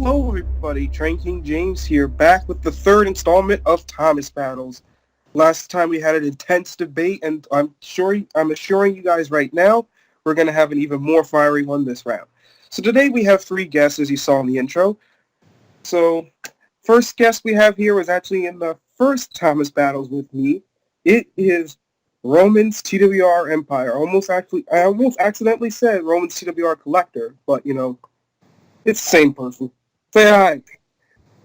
Hello, everybody. Train King James here, back with the third installment of Thomas Battles. Last time we had an intense debate, and I'm assuring you guys right now, we're going to have an even more fiery one this round. So today we have three guests, as you saw in the intro. So, first guest we have here was actually in the first Thomas Battles with me. It is Roman's TWR Empire. I almost accidentally said Roman's TWR Collector, but it's the same person. Say hi.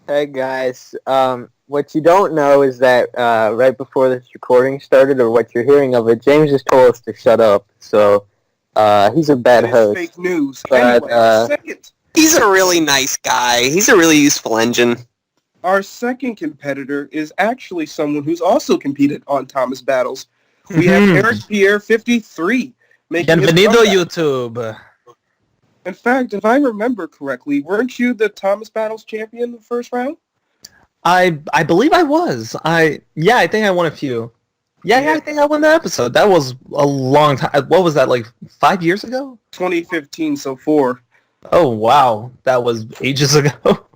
Hey guys. What you don't know is that right before this recording started, or what you're hearing of it, James just told us to shut up. So he's a bad host. Fake news. But, Anyway, second. He's a really nice guy. He's a really useful engine. Our second competitor is actually someone who's also competed on Thomas Battles. We have Eric Pierre 53. Bienvenido, YouTube. In fact, if I remember correctly, weren't you the Thomas Battles champion in the first round? I believe I was. I think I won a few. Yeah, I think I won that episode. That was a long time. What was that, like 5 years ago? 2015, so 4. Oh, wow. That was ages ago.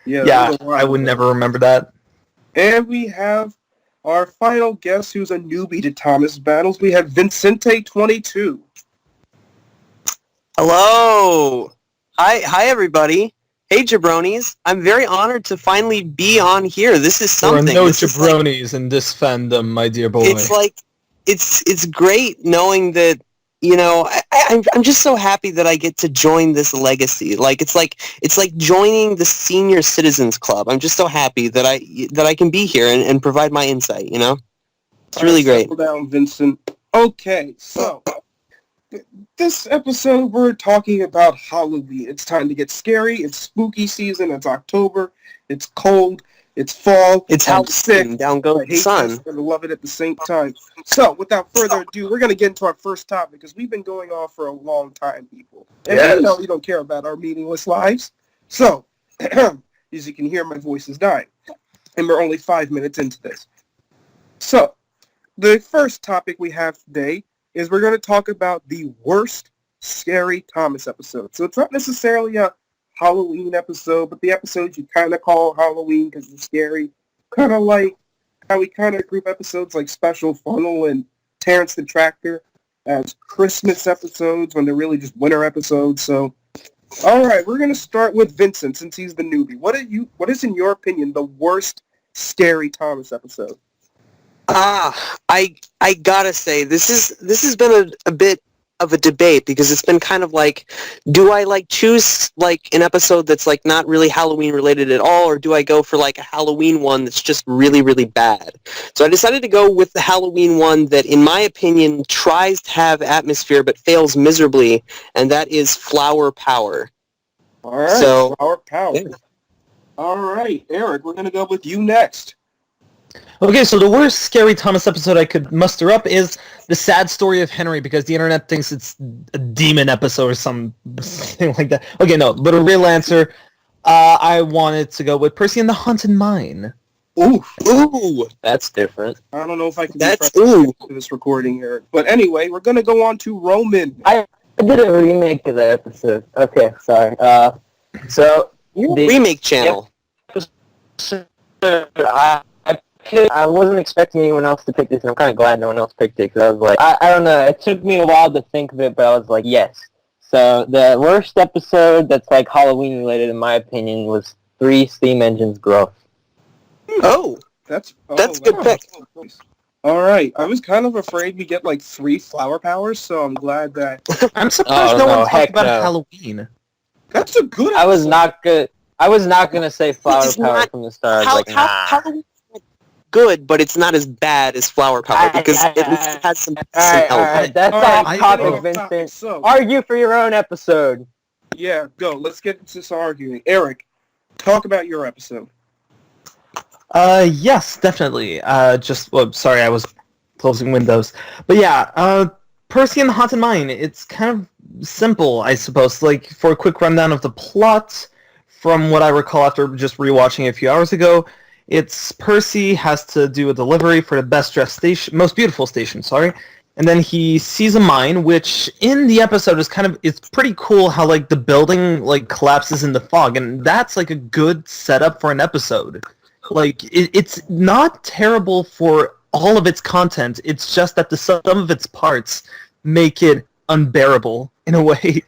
Yeah, I would never remember that. And we have our final guest who's a newbie to Thomas Battles. We have Vincente22. Hello. Hi, everybody. Hey, jabronis. I'm very honored to finally be on here. This is something. There are no jabronis in this fandom, my dear boy. It's like, it's great knowing that, I'm just so happy that I get to join this legacy. It's like joining the Senior Citizens Club. I'm just so happy that I can be here and provide my insight, It's really great. Settle down, Vincent. Okay, so this episode we're talking about Halloween. It's time to get scary. It's spooky season. It's October. It's cold. It's fall. It's Halloween. Down goes the sun. I love it at the same time. So, without further ado, we're going to get into our first topic because we've been going on for a long time, people. And we know you don't care about our meaningless lives. So, as you can hear, my voice is dying. And we're only 5 minutes into this. So, the first topic we have today is we're going to talk about the worst Scary Thomas episode. So, it's not necessarily a Halloween episode, but the episodes you kind of call Halloween because they're scary. Kind of like how we kind of group episodes like Special Funnel and Terrence the Tractor as Christmas episodes when they're really just winter episodes. So, all right, we're going to start with Vincent since he's the newbie. What is, in your opinion, the worst Scary Thomas episode? I gotta say, this has been a bit of a debate because it's been kind of like, do I choose an episode that's not really Halloween related at all, or do I go for a Halloween one that's just really, really bad? So I decided to go with the Halloween one that, in my opinion, tries to have atmosphere but fails miserably, and that is Flower Power. All right, Flower Power. Yeah. All right, Eric, we're going to go with you next. Okay, so the worst Scary Thomas episode I could muster up is The Sad Story of Henry, because the internet thinks it's a demon episode or something like that. Okay, no, but a real answer, I wanted to go with Percy and the Haunted Mine. Ooh, that's different. I don't know if I can to this recording here. But anyway, we're going to go on to Roman. I did a remake of that episode. Okay, sorry. So the remake channel. I wasn't expecting anyone else to pick this, and I'm kind of glad no one else picked it, because I was like, I don't know, it took me a while to think of it, but I was like, yes. So the worst episode that's Halloween related, in my opinion, was 3 Steam Engines Growth. Oh, that's a good pick. All right, I was kind of afraid we get 3 flower powers, so I'm glad that... I'm surprised no one talked about Halloween. That's a good episode. I was not gonna say flower power from the start. Halloween good, but it's not as bad as Flower Power because at least it has some elements. That's off topic, Vincent. So, argue for your own episode. Yeah, go. Let's get into this arguing. Eric, talk about your episode. Yes, definitely. Sorry, I was closing windows. But yeah, Percy and the Haunted Mine. It's kind of simple, I suppose. For a quick rundown of the plot, from what I recall after just rewatching it a few hours ago, it's Percy has to do a delivery for the most beautiful station, and then he sees a mine, which in the episode is it's pretty cool how like the building like collapses in the fog, and that's like a good setup for an episode. Like it's not terrible for all of its content. It's just that the sum of its parts make it unbearable in a way.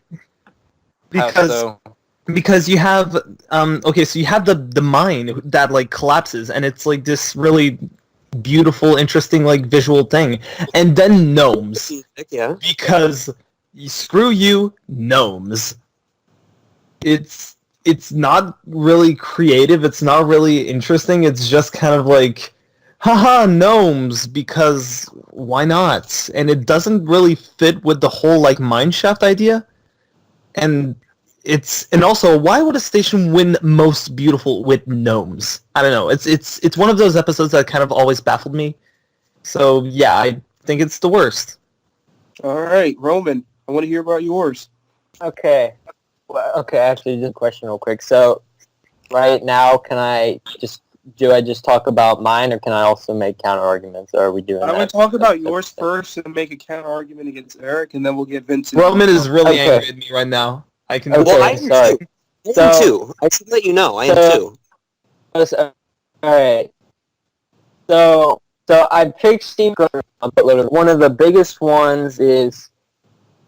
Because you have so you have the mine that like collapses, and it's like this really beautiful, interesting like visual thing, and then gnomes. Yeah. Because screw you, gnomes. It's not really creative. It's not really interesting. It's just kind of like, haha, gnomes, because why not? And it doesn't really fit with the whole like mineshaft idea. And also, why would a station win most beautiful with gnomes? I don't know. It's one of those episodes that kind of always baffled me. So yeah, I think it's the worst. All right, Roman, I want to hear about yours. Okay. Well, okay, actually, just a question real quick. So, right now, do I just talk about mine, or can I also make counter arguments? Or are we doing I that? want to talk about yours first and make a counter argument against Eric, and then we'll get Vincent. Roman is really angry at me right now. I can. Okay, Well, I am sorry. too. I am too. I should let you know. I am too. All right. So I picked Steve Guttenberg, but one of the biggest ones is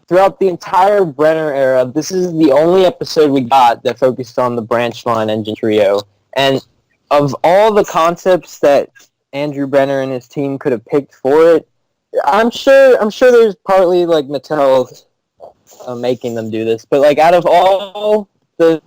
throughout the entire Brenner era, this is the only episode we got that focused on the branch line engine trio. And of all the concepts that Andrew Brenner and his team could have picked for it, I'm sure there's partly like Mattel making them do this, but like out of all the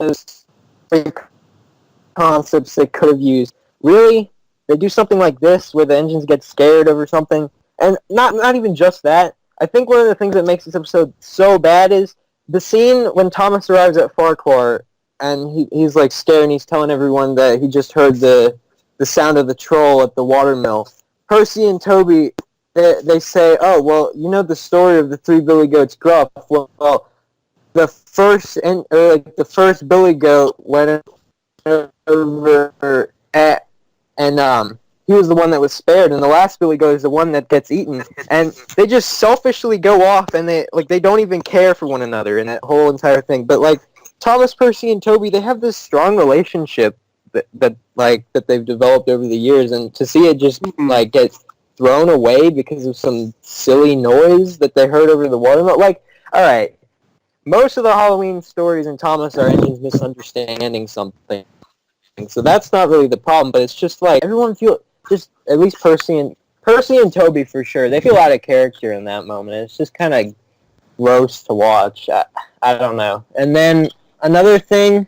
concepts they could have used, really, they do something like this where the engines get scared over something, and not even just that. I think one of the things that makes this episode so bad is the scene when Thomas arrives at Farquhar and he's like scared and he's telling everyone that he just heard the sound of the troll at the watermill. Percy and Toby, they say, oh, well, you know the story of the three Billy Goats Gruff. Well, the first Billy Goat went over and he was the one that was spared, and the last Billy Goat is the one that gets eaten. And they just selfishly go off, and they don't even care for one another in that whole entire thing. But like Thomas, Percy, and Toby, they have this strong relationship that they've developed over the years, and to see it just like get thrown away because of some silly noise that they heard over the watermill. Like, all right, most of the Halloween stories in Thomas are engines misunderstanding something, so that's not really the problem. But it's just like everyone just at least Percy and Toby for sure, they feel out of character in that moment. It's just kind of gross to watch. I don't know. And then another thing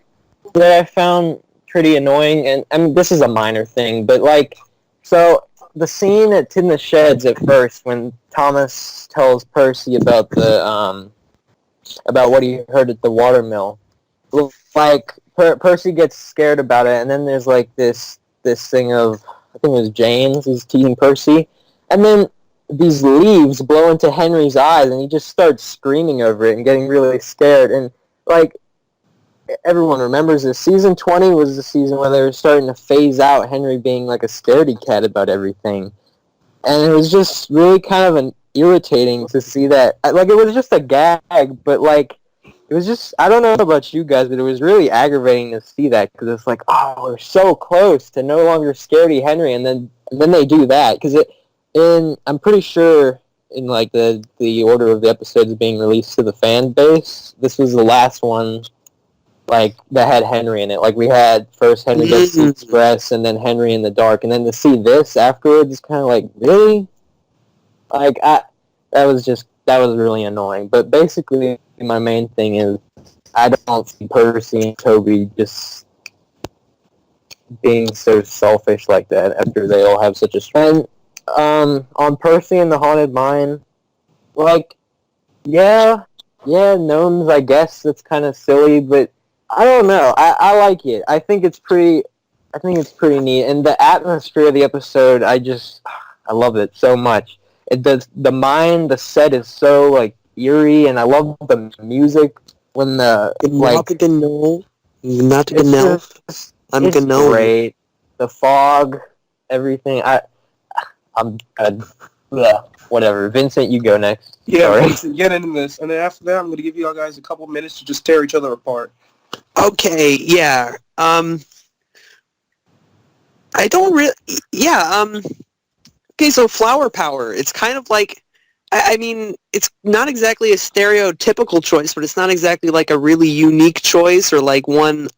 that I found pretty annoying, and I mean this is a minor thing, but like, so the scene at In the Sheds at first when Thomas tells Percy about about what he heard at the watermill, like Percy gets scared about it, and then there's like this thing of, I think it was James is teasing Percy, and then these leaves blow into Henry's eyes, and he just starts screaming over it and getting really scared. And like everyone remembers this, season 20 was the season where they were starting to phase out Henry being like a scaredy cat about everything, and it was just really kind of irritating to see that. Like, it was just a gag, but like it was just, I don't know about you guys, but it was really aggravating to see that, because it's like, oh, we're so close to no longer scaredy Henry, and then they do that, because I'm pretty sure in like the order of the episodes being released to the fan base, this was the last one like that had Henry in it. Like, we had first Henry Gets the Express, and then Henry in the Dark, and then to see this afterwards is kind of like, really? Like, that was really annoying. But basically, my main thing is I don't see Percy and Toby just being so selfish like that after they all have such a strong. On Percy and the Haunted Mine, like, yeah, gnomes, I guess that's kind of silly, but I don't know. I like it. I think it's pretty neat, and the atmosphere of the episode, I love it so much. The mine, the set is so like eerie, and I love the music when it's great. The fog, everything. I'm Whatever. Vincent, you go next. Yeah, Sorry. Vincent, get into this. And then after that, I'm going to give you guys a couple minutes to just tear each other apart. Okay, yeah. I don't really... Yeah, okay, so flower power. It's kind of like... I mean, it's not exactly a stereotypical choice, but it's not exactly like a really unique choice or like one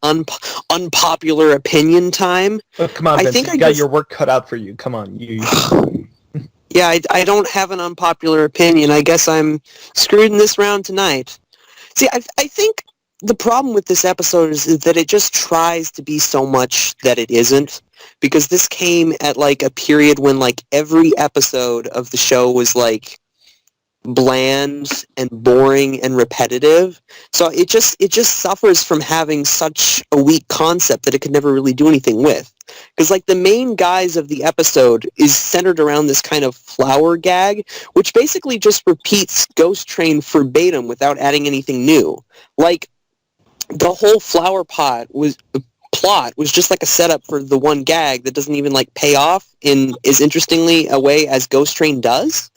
unpopular opinion time. Oh, come on, Vincent, you got your work cut out for you. Come on. Yeah, I don't have an unpopular opinion. I guess I'm screwed in this round tonight. See, I think the problem with this episode is that it just tries to be so much that it isn't. Because this came at like a period when like every episode of the show was like bland and boring and repetitive. So it just suffers from having such a weak concept that it could never really do anything with. Because like the main guise of the episode is centered around this kind of flower gag, which basically just repeats Ghost Train verbatim without adding anything new. Like the whole flower plot was just like a setup for the one gag that doesn't even like pay off in as interestingly a way as Ghost Train does.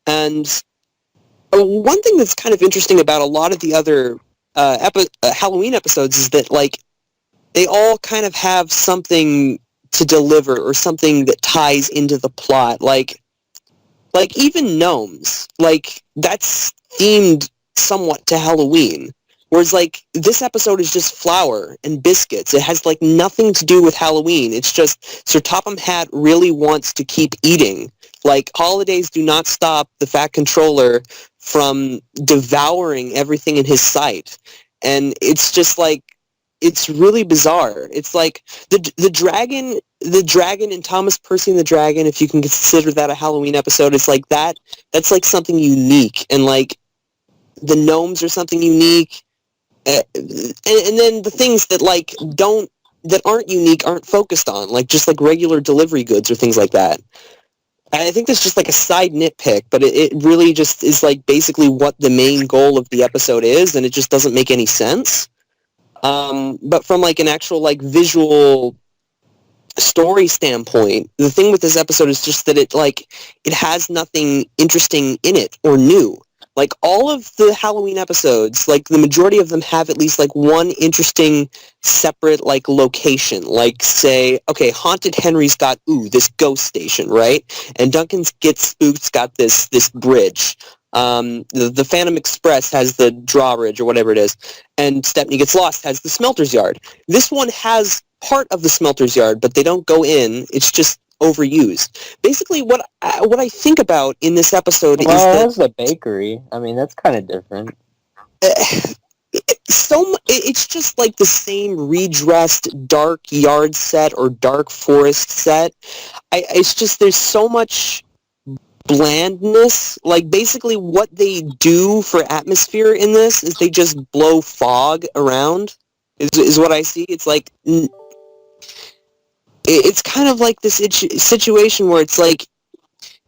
And one thing that's kind of interesting about a lot of the other Halloween episodes is that like they all kind of have something to deliver or something that ties into the plot. Like even gnomes, like that's themed somewhat to Halloween. Whereas, like, this episode is just flour and biscuits. It has, like, nothing to do with Halloween. It's just Sir Topham Hatt really wants to keep eating. Like, holidays do not stop the Fat Controller from devouring everything in his sight. And it's just, like, it's really bizarre. It's like the dragon and Thomas Percy and the Dragon, if you can consider that a Halloween episode, it's like that's, like, something unique. And, like, the gnomes are something unique. And then the things that aren't unique aren't focused on, like just like regular delivery goods or things like that. I think that's just like a side nitpick, but it really just is like basically what the main goal of the episode is, and it just doesn't make any sense. But from like an actual like visual story standpoint, the thing with this episode is just that it has nothing interesting in it or new. Like, all of the Halloween episodes, like, the majority of them have at least, like, one interesting, separate, like, location. Like, say, okay, Haunted Henry's got, this ghost station, right? And Duncan's Get Spooked's got this bridge. The Phantom Express has the drawbridge, or whatever it is. And Stepney Gets Lost has the Smelter's Yard. This one has part of the Smelter's Yard, but they don't go in. It's just overused. Basically, what I think about in this episode is that that's the bakery. I mean, that's kind of different. It's just like the same redressed dark yard set or dark forest set. It's just there's so much blandness. Like basically, what they do for atmosphere in this is they just blow fog around. Is what I see. It's like. It's kind of like this situation where it's like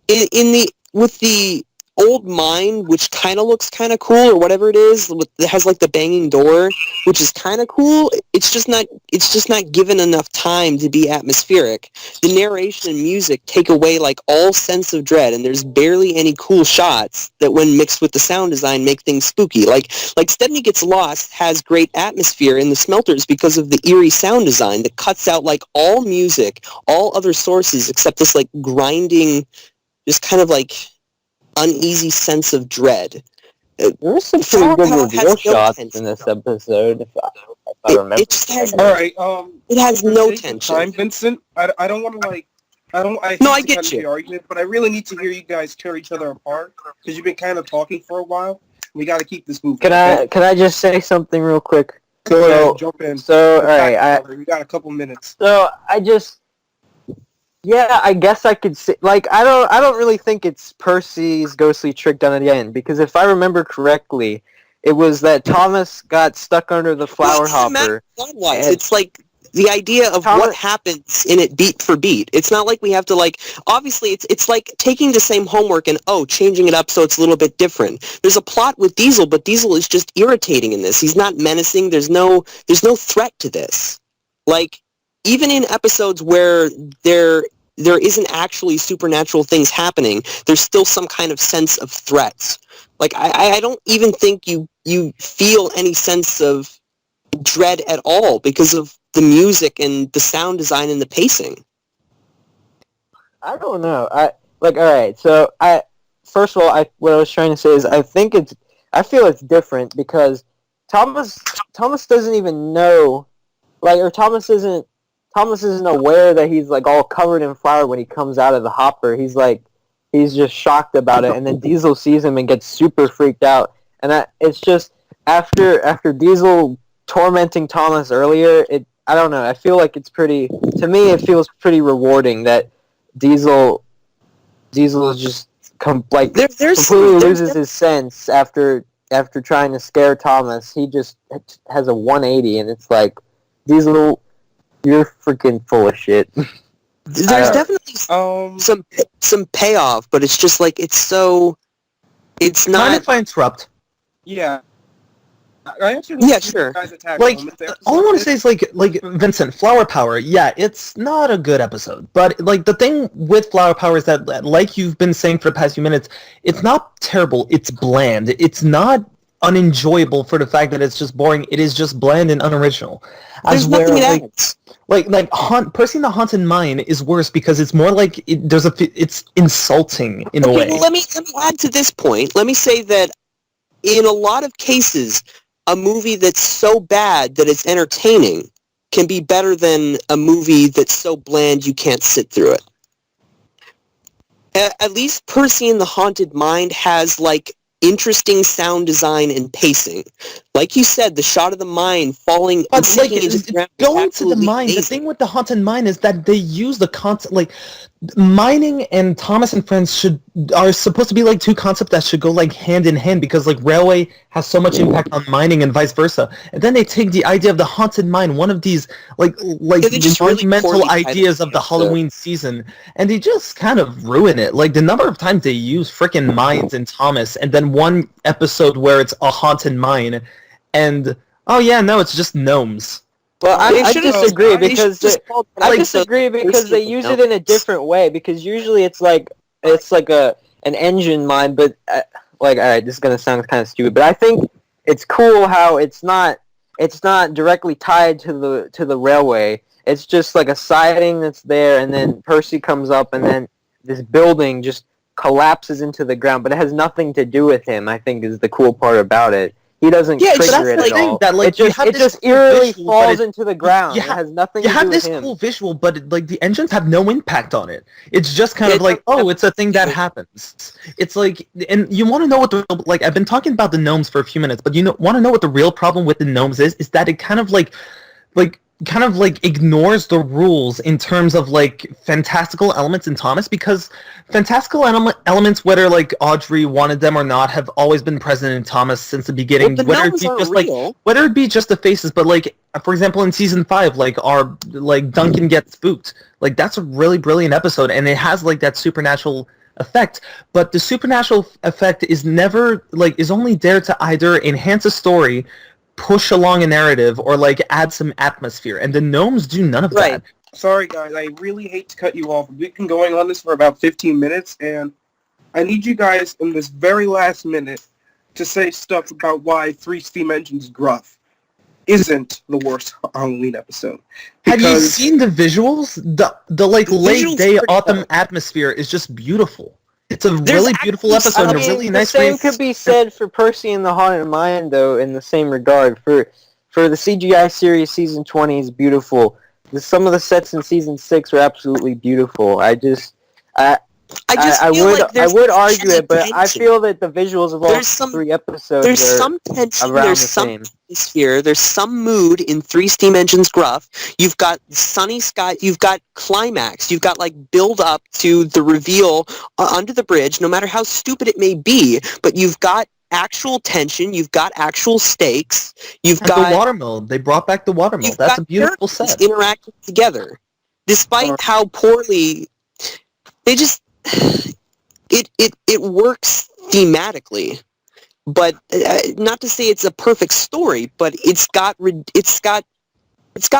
with the old mine, which kind of looks kind of cool or whatever it is, it has like the banging door, which is kind of cool. It's just not given enough time to be atmospheric. The narration and music take away like all sense of dread, and there's barely any cool shots that, when mixed with the sound design, make things spooky. Like Stepney Gets Lost has great atmosphere in the Smelters because of the eerie sound design that cuts out like all music, all other sources except this like grinding, just kind of like uneasy sense of dread. There's some pretty good reveal shots in this episode, if I remember. It just has, all right. It has no tension. Time, Vincent. I don't want to like. I get you. The argument, but I really need to hear you guys tear each other apart because you've been kind of talking for a while. We got to keep this moving. Can I just say something real quick? Go ahead, jump in. So, all right, we got a couple minutes. So I guess I could say, like, I don't really think it's Percy's ghostly trick done at the end, because if I remember correctly, it was that Thomas got stuck under the flower hopper. It's like the idea of what happens in it beat for beat. It's not like we have to like, obviously it's like taking the same homework and changing it up so it's a little bit different. There's a plot with Diesel, but Diesel is just irritating in this. He's not menacing. There's no threat to this. Like, even in episodes where there there isn't actually supernatural things happening, there's still some kind of sense of threats. Like, I don't even think you feel any sense of dread at all because of the music and the sound design and the pacing. I don't know. All right. So first of all, what I was trying to say is I feel it's different because Thomas doesn't even know, or Thomas isn't aware that he's like all covered in flour when he comes out of the hopper. He's just shocked about it, and then Diesel sees him and gets super freaked out. And it's just after Diesel tormenting Thomas earlier, I don't know. I feel like it feels pretty rewarding that Diesel is just completely loses his sense after trying to scare Thomas. He just has a 180, and it's like, Diesel, you're freaking full of shit. There's definitely some payoff, but it's just like it's not. Mind if I interrupt? Yeah. Sure. Like, all I want to say is like Vincent, Flower Power. Yeah, it's not a good episode, but like the thing with Flower Power is that, like you've been saying for the past few minutes, it's not terrible. It's bland. It's not unenjoyable for the fact that it's just boring. It is just bland and unoriginal. There's nothing else. Like Percy and the Haunted Mine is worse because it's more like it's insulting in a way. Well, let me add to this point. Let me say that in a lot of cases, a movie that's so bad that it's entertaining can be better than a movie that's so bland you can't sit through it. At least Percy and the Haunted Mine has like interesting sound design and pacing. Like you said, the shot of the mine falling and sinking into the ground. Going to the mine, the thing with the Haunted Mine is that they use the concept, like, mining and Thomas and Friends are supposed to be like two concepts that should go like hand in hand because like railway has so much impact on mining and vice versa. And then they take the idea of the Haunted Mine, one of these monumental ideas of the Halloween season, and they just kind of ruin it. Like the number of times they use freaking mines in Thomas, and then one episode where it's a haunted mine, and it's just gnomes. Well, I disagree because they use it in a different way. Because usually it's like an engine mine, but all right, this is gonna sound kind of stupid, but I think it's cool how it's not directly tied to the railway. It's just like a siding that's there, and then Percy comes up, and then this building just collapses into the ground, but it has nothing to do with him. I think is the cool part about it. He doesn't trigger it at all. It just eerily falls into the ground. It has nothing to do with him. You have this cool visual, but like the engines have no impact on it. It's just kind of like, it's a thing that happens. It's like, and you want to know what I've been talking about the gnomes for a few minutes, but want to know what the real problem with the gnomes is that it kind of ignores the rules in terms of like fantastical elements in Thomas, because fantastical elements, whether like Audrey wanted them or not, have always been present in Thomas since the beginning. Whether it be just the faces, but like for example in season 5, Duncan gets spooked. Like that's a really brilliant episode, and it has like that supernatural effect. But the supernatural effect is only there to either enhance a story, push along a narrative, or like add some atmosphere, and the gnomes do none of that. Sorry guys, I really hate to cut you off. We've been going on this for about 15 minutes, and I need you guys in this very last minute to say stuff about why Three Steam Engines Gruff isn't the worst Halloween episode. Have you seen the visuals? The late day autumn atmosphere is just beautiful. It's a really beautiful episode. And a really nice way. The same could be said for Percy and the Haunted Mine, though, in the same regard. For the CGI series, season 20 is beautiful. Some of the sets in season 6 are absolutely beautiful. I would argue it, but I feel that the visuals of all 3 episodes there's some tension, there's some atmosphere, there's some mood in Three Steam Engines Gruff. You've got sunny sky, you've got climax, you've got like build up to the reveal under the bridge, no matter how stupid it may be, but you've got actual tension, you've got actual stakes, you've got the watermill. They brought back the watermill. That's a beautiful set. Interacting together, despite how poorly they just. It works thematically, but not to say it's a perfect story, but it's got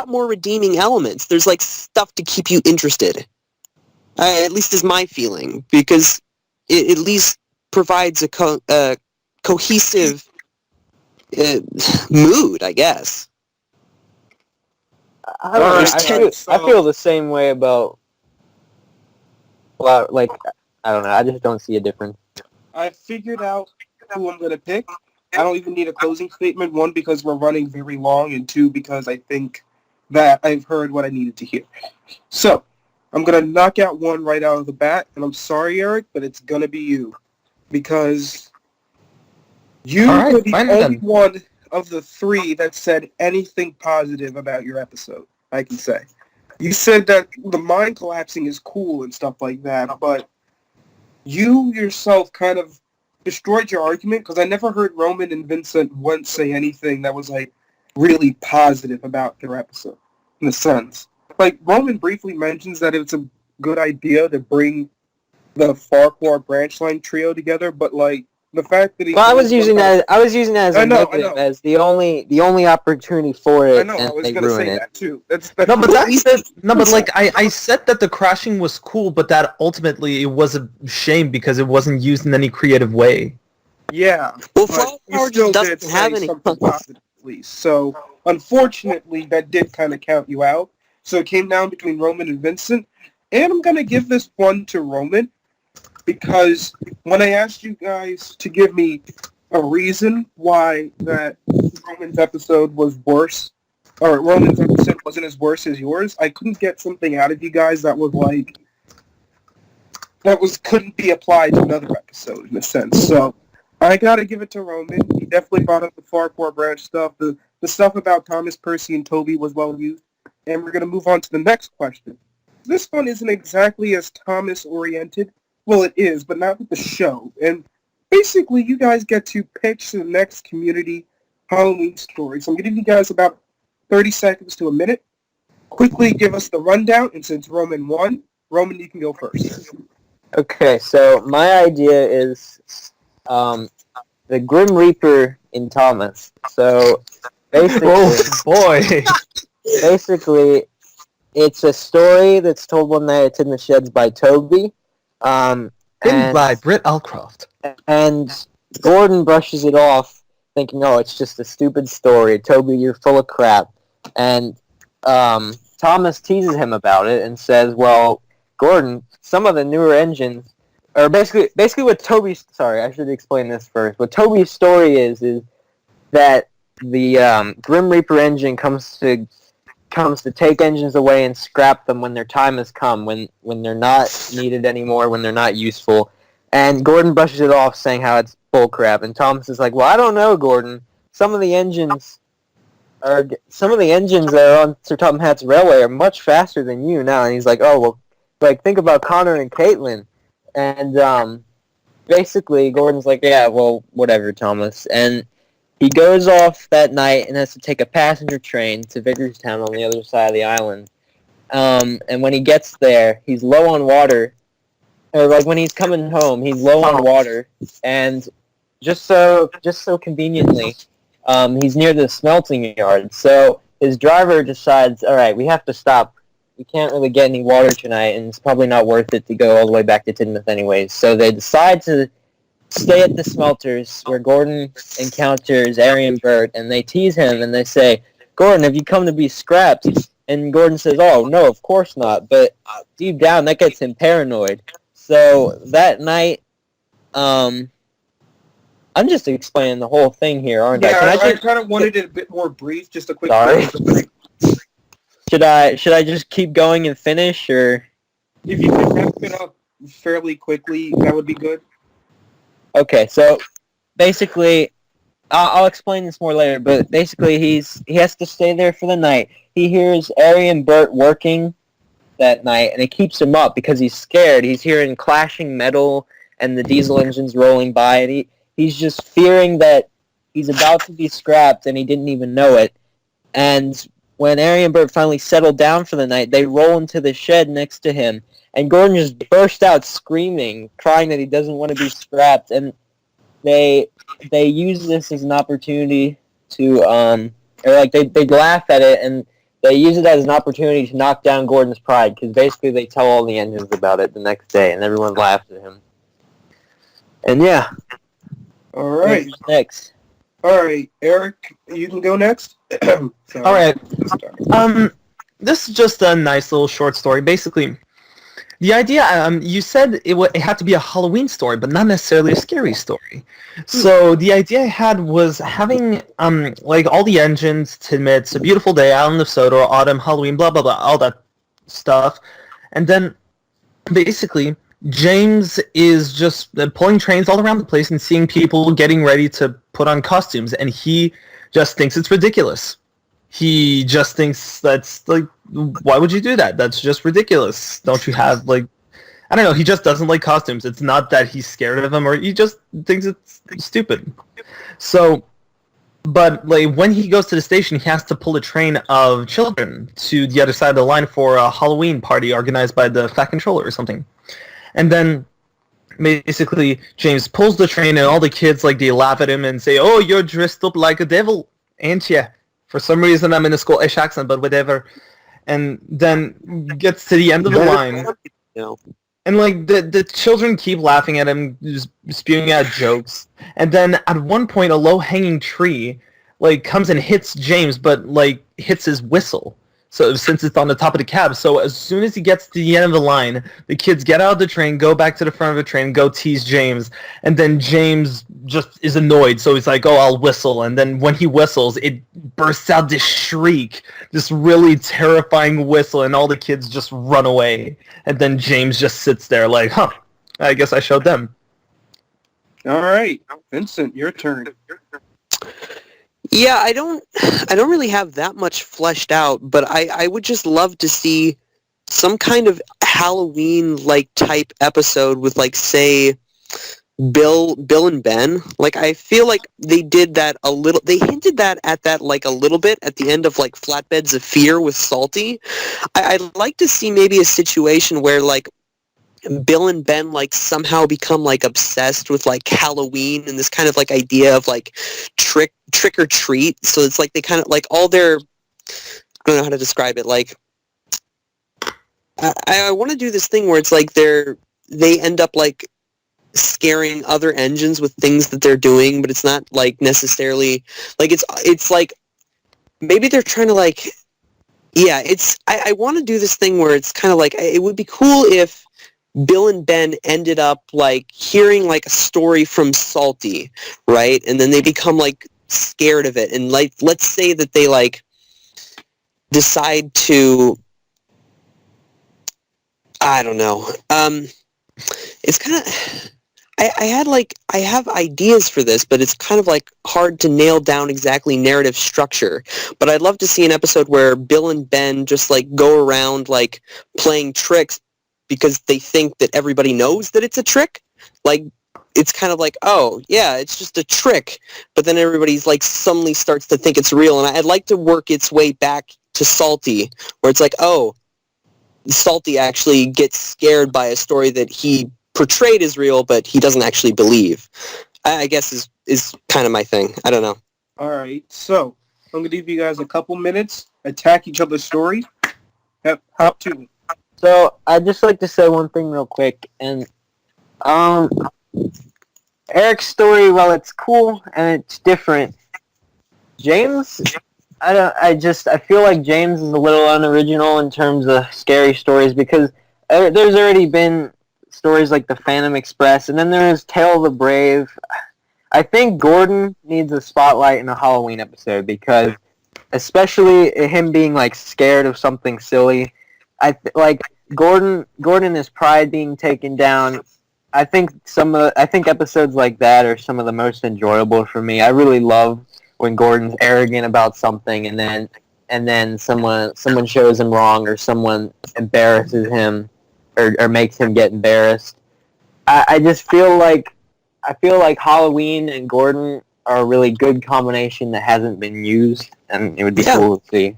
more redeeming elements. There's like stuff to keep you interested. At least is my feeling, because it at least provides a cohesive mood, I guess. I don't know. Alright, I feel the same way about. Well, like I don't know. I just don't see a difference. I figured out who I'm going to pick. I don't even need a closing statement. One, because we're running very long, and two, because I think that I've heard what I needed to hear. So, I'm going to knock out one right out of the bat, and I'm sorry, Eric, but it's going to be you. Because you were the only one of the three that said anything positive about your episode, I can say. You said that the mind collapsing is cool and stuff like that, but you yourself kind of destroyed your argument, because I never heard Roman and Vincent once say anything that was, like, really positive about their episode, in a sense. Like, Roman briefly mentions that it's a good idea to bring the Farquhar Branchline trio together, but, like, the fact that he... Well, I was using that as a negative, as the only opportunity for it. I know, I was going to say that too. That's but like I said that the crashing was cool, but that ultimately it was a shame because it wasn't used in any creative way. Yeah, well, Farquhar just doesn't have any positive, at least. So, unfortunately, that did kind of count you out. So it came down between Roman and Vincent, and I'm going to give this one to Roman, because when I asked you guys to give me a reason why that Roman's episode was worse, or Roman's episode wasn't as worse as yours, I couldn't get something out of you guys that was like, couldn't be applied to another episode, in a sense. So I gotta give it to Roman. He definitely brought up the Farquhar Branch stuff. The stuff about Thomas, Percy, and Toby was well used. And we're gonna move on to the next question. This one isn't exactly as Thomas-oriented. Well, it is, but not with the show. And basically, you guys get to pitch the next community Halloween story. So I'm giving you guys about 30 seconds to a minute. Quickly give us the rundown, and since Roman won, Roman, you can go first. Okay, so my idea is the Grim Reaper in Thomas. So basically, basically, it's a story that's told one night at In the Sheds by Toby. Written by Britt Allcroft. And Gordon brushes it off, thinking, oh, it's just a stupid story. Toby, you're full of crap. And Thomas teases him about it and says, well, Gordon, some of the newer engines, or basically what Toby's, sorry, I should explain this first. What Toby's story is that the Grim Reaper engine comes to take engines away and scrap them when their time has come, when they're not needed anymore, when they're not useful. And Gordon brushes it off, saying how it's bullcrap. And Thomas is like, well, I don't know, Gordon. Some of the engines that are on Sir Topham Hatt's railway are much faster than you now. And he's like, oh, well, like, think about Connor and Caitlin. And basically, Gordon's like, yeah, well, whatever, Thomas. And he goes off that night and has to take a passenger train to Vicarstown on the other side of the island. And when he gets there, he's low on water. Or like when he's coming home, he's low on water. And just so conveniently, he's near the smelting yard. So his driver decides, all right, we have to stop. We can't really get any water tonight, and it's probably not worth it to go all the way back to Tidmouth anyways. So they decide to stay at the smelters, where Gordon encounters Arian Burt, and they tease him, and they say, Gordon, have you come to be scrapped? And Gordon says, oh, no, of course not. But deep down, that gets him paranoid. So that night, I'm just explaining the whole thing here, aren't I? Yeah, I kind of wanted it a bit more brief, just a quick... Sorry. Should I just keep going and finish, or... If you could wrap it up fairly quickly, that would be good. Okay, so basically, I'll explain this more later, but basically he has to stay there for the night. He hears Arian Burt working that night, and it keeps him up because he's scared. He's hearing clashing metal and the diesel engines rolling by, and he's just fearing that he's about to be scrapped, and he didn't even know it. And when Arian Burt finally settled down for the night, they roll into the shed next to him, and Gordon just burst out screaming, crying that he doesn't want to be scrapped. And they use this as an opportunity to, they laugh at it, and they use it as an opportunity to knock down Gordon's pride, because basically they tell all the engines about it the next day, and everyone laughs at him. And yeah. All right. Who's next? All right, Eric, you can go next. All right. This is just a nice little short story. Basically, the idea, you said it had to be a Halloween story, but not necessarily a scary story. So the idea I had was having like all the engines to admit it's a beautiful day out in the Sodor, autumn, Halloween, blah blah blah, all that stuff, and then basically James is just pulling trains all around the place and seeing people getting ready to put on costumes, and he just thinks it's ridiculous. He just thinks that's like, why would you do that? That's just ridiculous. Don't you have like, I don't know. He just doesn't like costumes. It's not that he's scared of them, or he just thinks it's stupid. So, but like when he goes to the station, he has to pull a train of children to the other side of the line for a Halloween party organized by the Fat Controller or something. And then basically James pulls the train, and all the kids like they laugh at him and say, "Oh, you're dressed up like a devil, ain't ya?" For some reason, I'm in a Scottish accent, but whatever. And then gets to the end of the line, and like the children keep laughing at him, just spewing out jokes. And then at one point, a low-hanging tree like comes and hits James, but like hits his whistle. So since it's on the top of the cab, so as soon as he gets to the end of the line, the kids get out of the train, go back to the front of the train, go tease James, and then James just is annoyed, so he's like, "Oh, I'll whistle," and then when he whistles, it bursts out this shriek, this really terrifying whistle, and all the kids just run away, and then James just sits there like, "Huh, I guess I showed them." All right, Vincent, your turn. Yeah, I don't really have that much fleshed out, but I would just love to see some kind of Halloween-like type episode with, like, say, Bill and Ben. Like, I feel like they did that a little, they hinted that at that, like, a little bit at the end of, like, Flatbeds of Fear with Salty. I'd like to see maybe a situation where, like, Bill and Ben like somehow become like obsessed with like Halloween and this kind of like idea of like trick or treat. So it's like they kind of like all their, I don't know how to describe it. Like I want to do this thing where it's like they end up like scaring other engines with things that they're doing, but it's not like necessarily like it's like maybe they're trying to like, yeah, it's I want to do this thing where it's kind of like it would be cool if Bill and Ben ended up like hearing like a story from Salty, right? And then they become like scared of it. And like, let's say that they like decide to, I don't know. It's kind of, I have ideas for this, but it's kind of like hard to nail down exactly narrative structure. But I'd love to see an episode where Bill and Ben just like go around like playing tricks because they think that everybody knows that it's a trick. Like, it's kind of like, oh, yeah, it's just a trick. But then everybody's like suddenly starts to think it's real. And I'd like to work its way back to Salty, where it's like, oh, Salty actually gets scared by a story that he portrayed as real, but he doesn't actually believe. I guess is kind of my thing. I don't know. All right, so I'm going to give you guys a couple minutes, attack each other's story. Hop to it. So I'd just like to say one thing real quick, and Eric's story, while it's cool and it's different, James, I feel like James is a little unoriginal in terms of scary stories, because there's already been stories like the Phantom Express, and then there's Tale of the Brave. I think Gordon needs a spotlight in a Halloween episode, because especially him being like scared of something silly. Like Gordon and his pride being taken down. I think episodes like that are some of the most enjoyable for me. I really love when Gordon's arrogant about something, and then someone shows him wrong, or someone embarrasses him, or makes him get embarrassed. I just feel like Halloween and Gordon are a really good combination that hasn't been used, and it would be cool to see.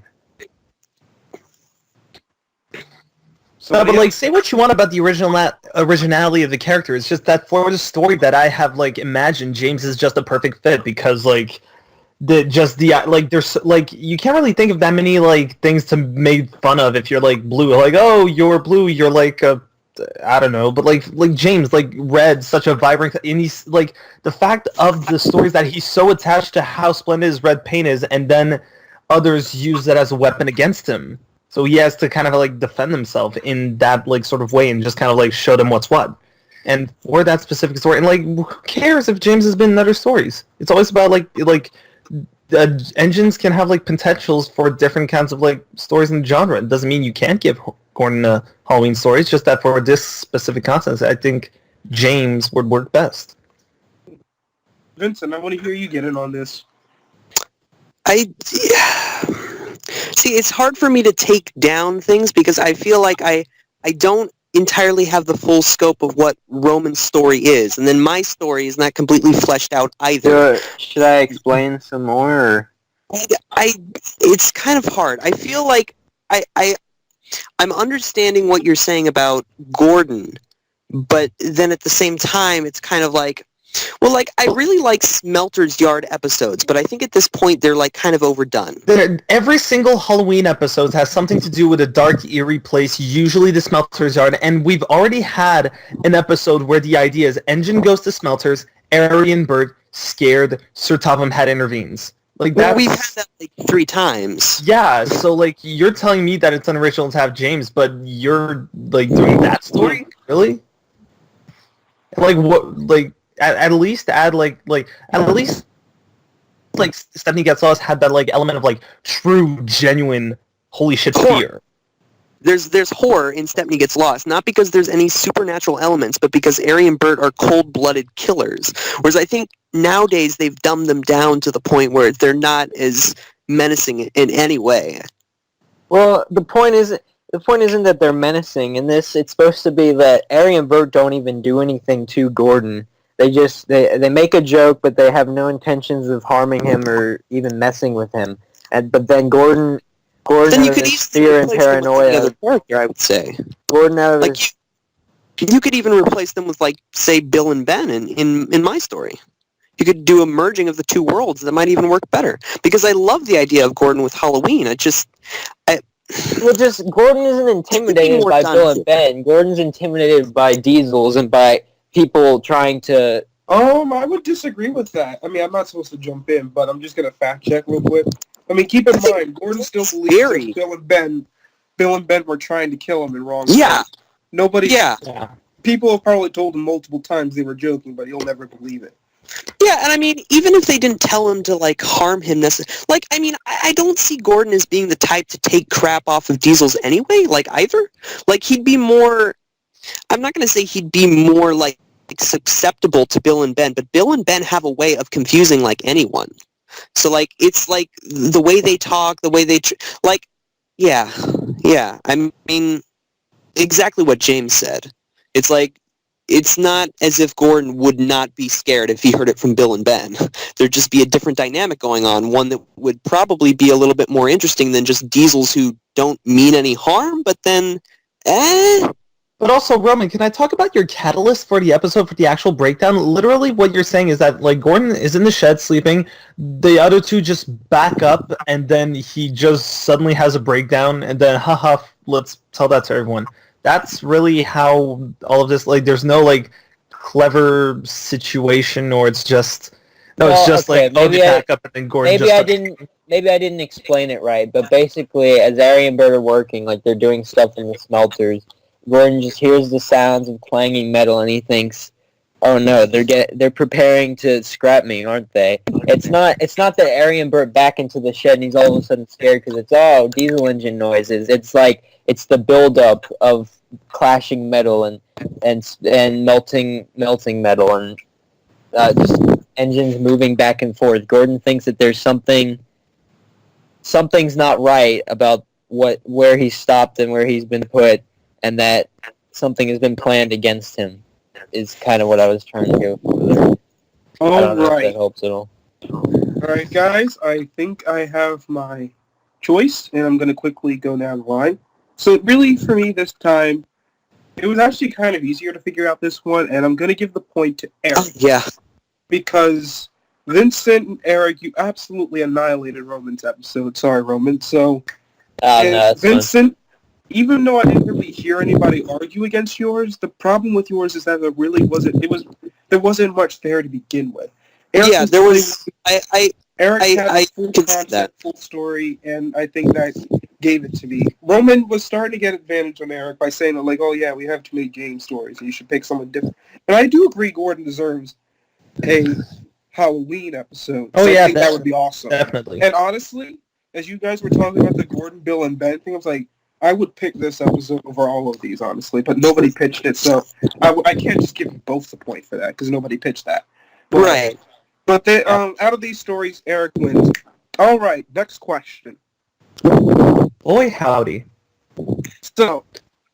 But like, say what you want about the originality of the character. It's just that for the story that I have like imagined, James is just a perfect fit, because like there's like you can't really think of that many like things to make fun of if you're like blue. Like, oh, you're blue, you're like a I don't know, but like James, like red, such a vibrant, and he's like the fact of the stories that he's so attached to how splendid his red paint is, and then others use that as a weapon against him. So he has to kind of like defend himself in that like sort of way and just kind of like show them what's what. And for that specific story, and like who cares if James has been in other stories? It's always about like engines can have like potentials for different kinds of like stories in the genre. It doesn't mean you can't give Gordon a Halloween story. It's just that for this specific content, I think James would work best. Vincent, I want to hear you get in on this. See, it's hard for me to take down things because I feel like I don't entirely have the full scope of what Roman's story is, and then my story is not completely fleshed out either. Should I explain some more? Or? It's kind of hard. I feel like I'm understanding what you're saying about Gordon, but then at the same time, it's kind of like, well, like, I really like Smelter's Yard episodes, but I think at this point they're, like, kind of overdone. Every single Halloween episode has something to do with a dark, eerie place, usually the Smelter's Yard, and we've already had an episode where the idea is Engine goes to Smelter's, Arian Bird, scared, Sir Topham Hatt intervenes. Like that. We've had that, like, 3 times. Yeah, so, like, you're telling me that it's unoriginal to have James, but you're, like, doing that story? Really? Like, what, like... At least add at least Stephanie Gets Lost had that like element of like true, genuine, holy shit fear. There's horror in Stepney Gets Lost, not because there's any supernatural elements, but because Ari and Bert are cold-blooded killers. Whereas I think nowadays they've dumbed them down to the point where they're not as menacing in any way. Well, the point isn't that they're menacing. In this, it's supposed to be that Ari and Bert don't even do anything to Gordon. They just they make a joke, but they have no intentions of harming him or even messing with him. But then Gordon then you has could this fear and paranoia. Another character, I would say. Gordon out of like you could even replace them with, like, say, Bill and Ben in my story. You could do a merging of the two worlds that might even work better. Because I love the idea of Gordon with Halloween. Gordon isn't intimidated by Bill and Ben. Gordon's intimidated by diesels and by people trying to... I would disagree with that. I mean, I'm not supposed to jump in, but I'm just going to fact check real quick. I mean, keep in mind, Gordon still believes that Bill and Ben were trying to kill him in wrong ways. Yeah. People have probably told him multiple times they were joking, but he'll never believe it. Yeah, and I mean, even if they didn't tell him to, like, harm him necessarily, like, I mean, I don't see Gordon as being the type to take crap off of diesels anyway, like, either. Like, he'd be more... I'm not going to say he'd be more, like, susceptible to Bill and Ben, but Bill and Ben have a way of confusing, like, anyone. So, like, it's, like, the way they talk, the way they... yeah. I mean, exactly what James said. It's, like, it's not as if Gordon would not be scared if he heard it from Bill and Ben. There'd just be a different dynamic going on, one that would probably be a little bit more interesting than just diesels who don't mean any harm, but then... But also, Roman, can I talk about your catalyst for the episode, for the actual breakdown? Literally, what you're saying is that, like, Gordon is in the shed sleeping, the other two just back up, and then he just suddenly has a breakdown, and then, haha, let's tell that to everyone. That's really how all of this, like, there's no, like, clever situation, or it's just... No, it's just okay, like, oh, they back up, and then Gordon Maybe I didn't explain it right, but basically, as Ari and Bert are working, like, they're doing stuff in the smelters, Gordon just hears the sounds of clanging metal, and he thinks, "Oh no, they're preparing to scrap me, aren't they?" It's not that Ari and Bert back into the shed, and he's all of a sudden scared because it's diesel engine noises. It's like it's the buildup of clashing metal and melting metal and just engines moving back and forth. Gordon thinks that there's something's not right about where he's stopped and where he's been put, and that something has been planned against him, is kind of what I was trying to go for there. I don't know if that helps at all. Alright, guys, I think I have my choice, and I'm going to quickly go down the line. So really, for me this time, it was actually kind of easier to figure out this one, and I'm going to give the point to Eric. Yeah. Because Vincent and Eric, you absolutely annihilated Roman's episode. Sorry, Roman. So, Oh, no, that's fine. Vincent, even though I didn't really hear anybody argue against yours, the problem with yours is that there wasn't much there to begin with. Eric Yeah, there was. Eric had I a full can see concept, that. full story, and I think that gave it to me. Roman was starting to get advantage on Eric by saying, like, oh yeah, we have too many game stories, and you should pick someone different. And I do agree Gordon deserves a Halloween episode. Oh, I yeah, think that would be awesome. Definitely. And honestly, as you guys were talking about the Gordon, Bill, and Ben thing, I was like, I would pick this episode over all of these, honestly, but nobody pitched it, so I can't just give you both the point for that, because nobody pitched that. But, Right. But out of these stories, Eric wins. All right, next question. Boy, howdy. So,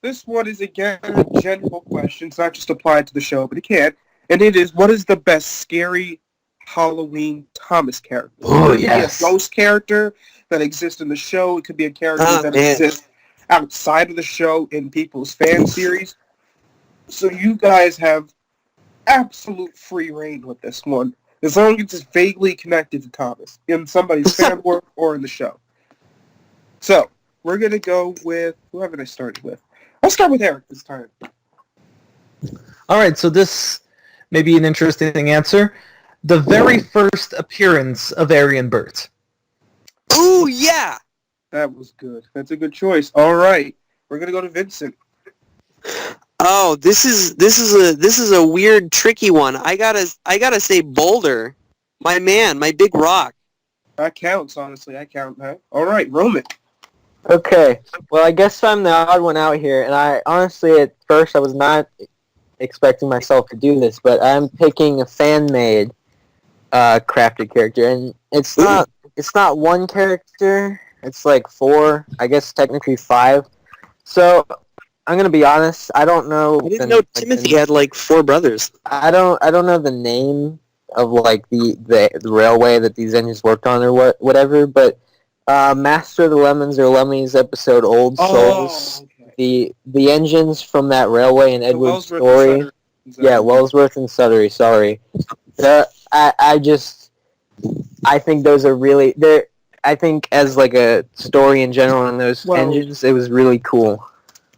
this one is, again, a general question. It's not just applied to the show, but it can. And it is, what is the best scary Halloween Thomas character? Oh, It could yes. be a ghost character that exists in the show. It could be a character that man. exists outside of the show in people's fan series. So you guys have absolute free reign with this one, as long as it's vaguely connected to Thomas in somebody's fan work or in the show. So we're gonna go with who haven't I started with? I'll start with Eric this time. All right, so this may be an interesting answer. The very first appearance of Arian Burt. Ooh, yeah. That was good. That's a good choice. All right, we're gonna go to Vincent. Oh, this is a weird, tricky one. I gotta say Boulder, my man, my big rock. That counts, honestly. I count that. All right, Roman. Okay, well, I guess I'm the odd one out here, and I honestly, at first, I was not expecting myself to do this, but I'm picking a fan-made crafted character, and it's not one character, it's like 4, I guess technically 5. So, I'm gonna be honest, I don't know. I didn't know Timothy had like 4 brothers. I don't know the name of like the railway that these engines worked on or whatever, but Master of the Lemons or Lemmy's episode Old Souls, okay. the engines from that railway in Edward's Wellsworth story. and Sutter. Yeah, Wellsworth and Suttery, sorry. I think those are really I think as like a story in general in those engines, it was really cool.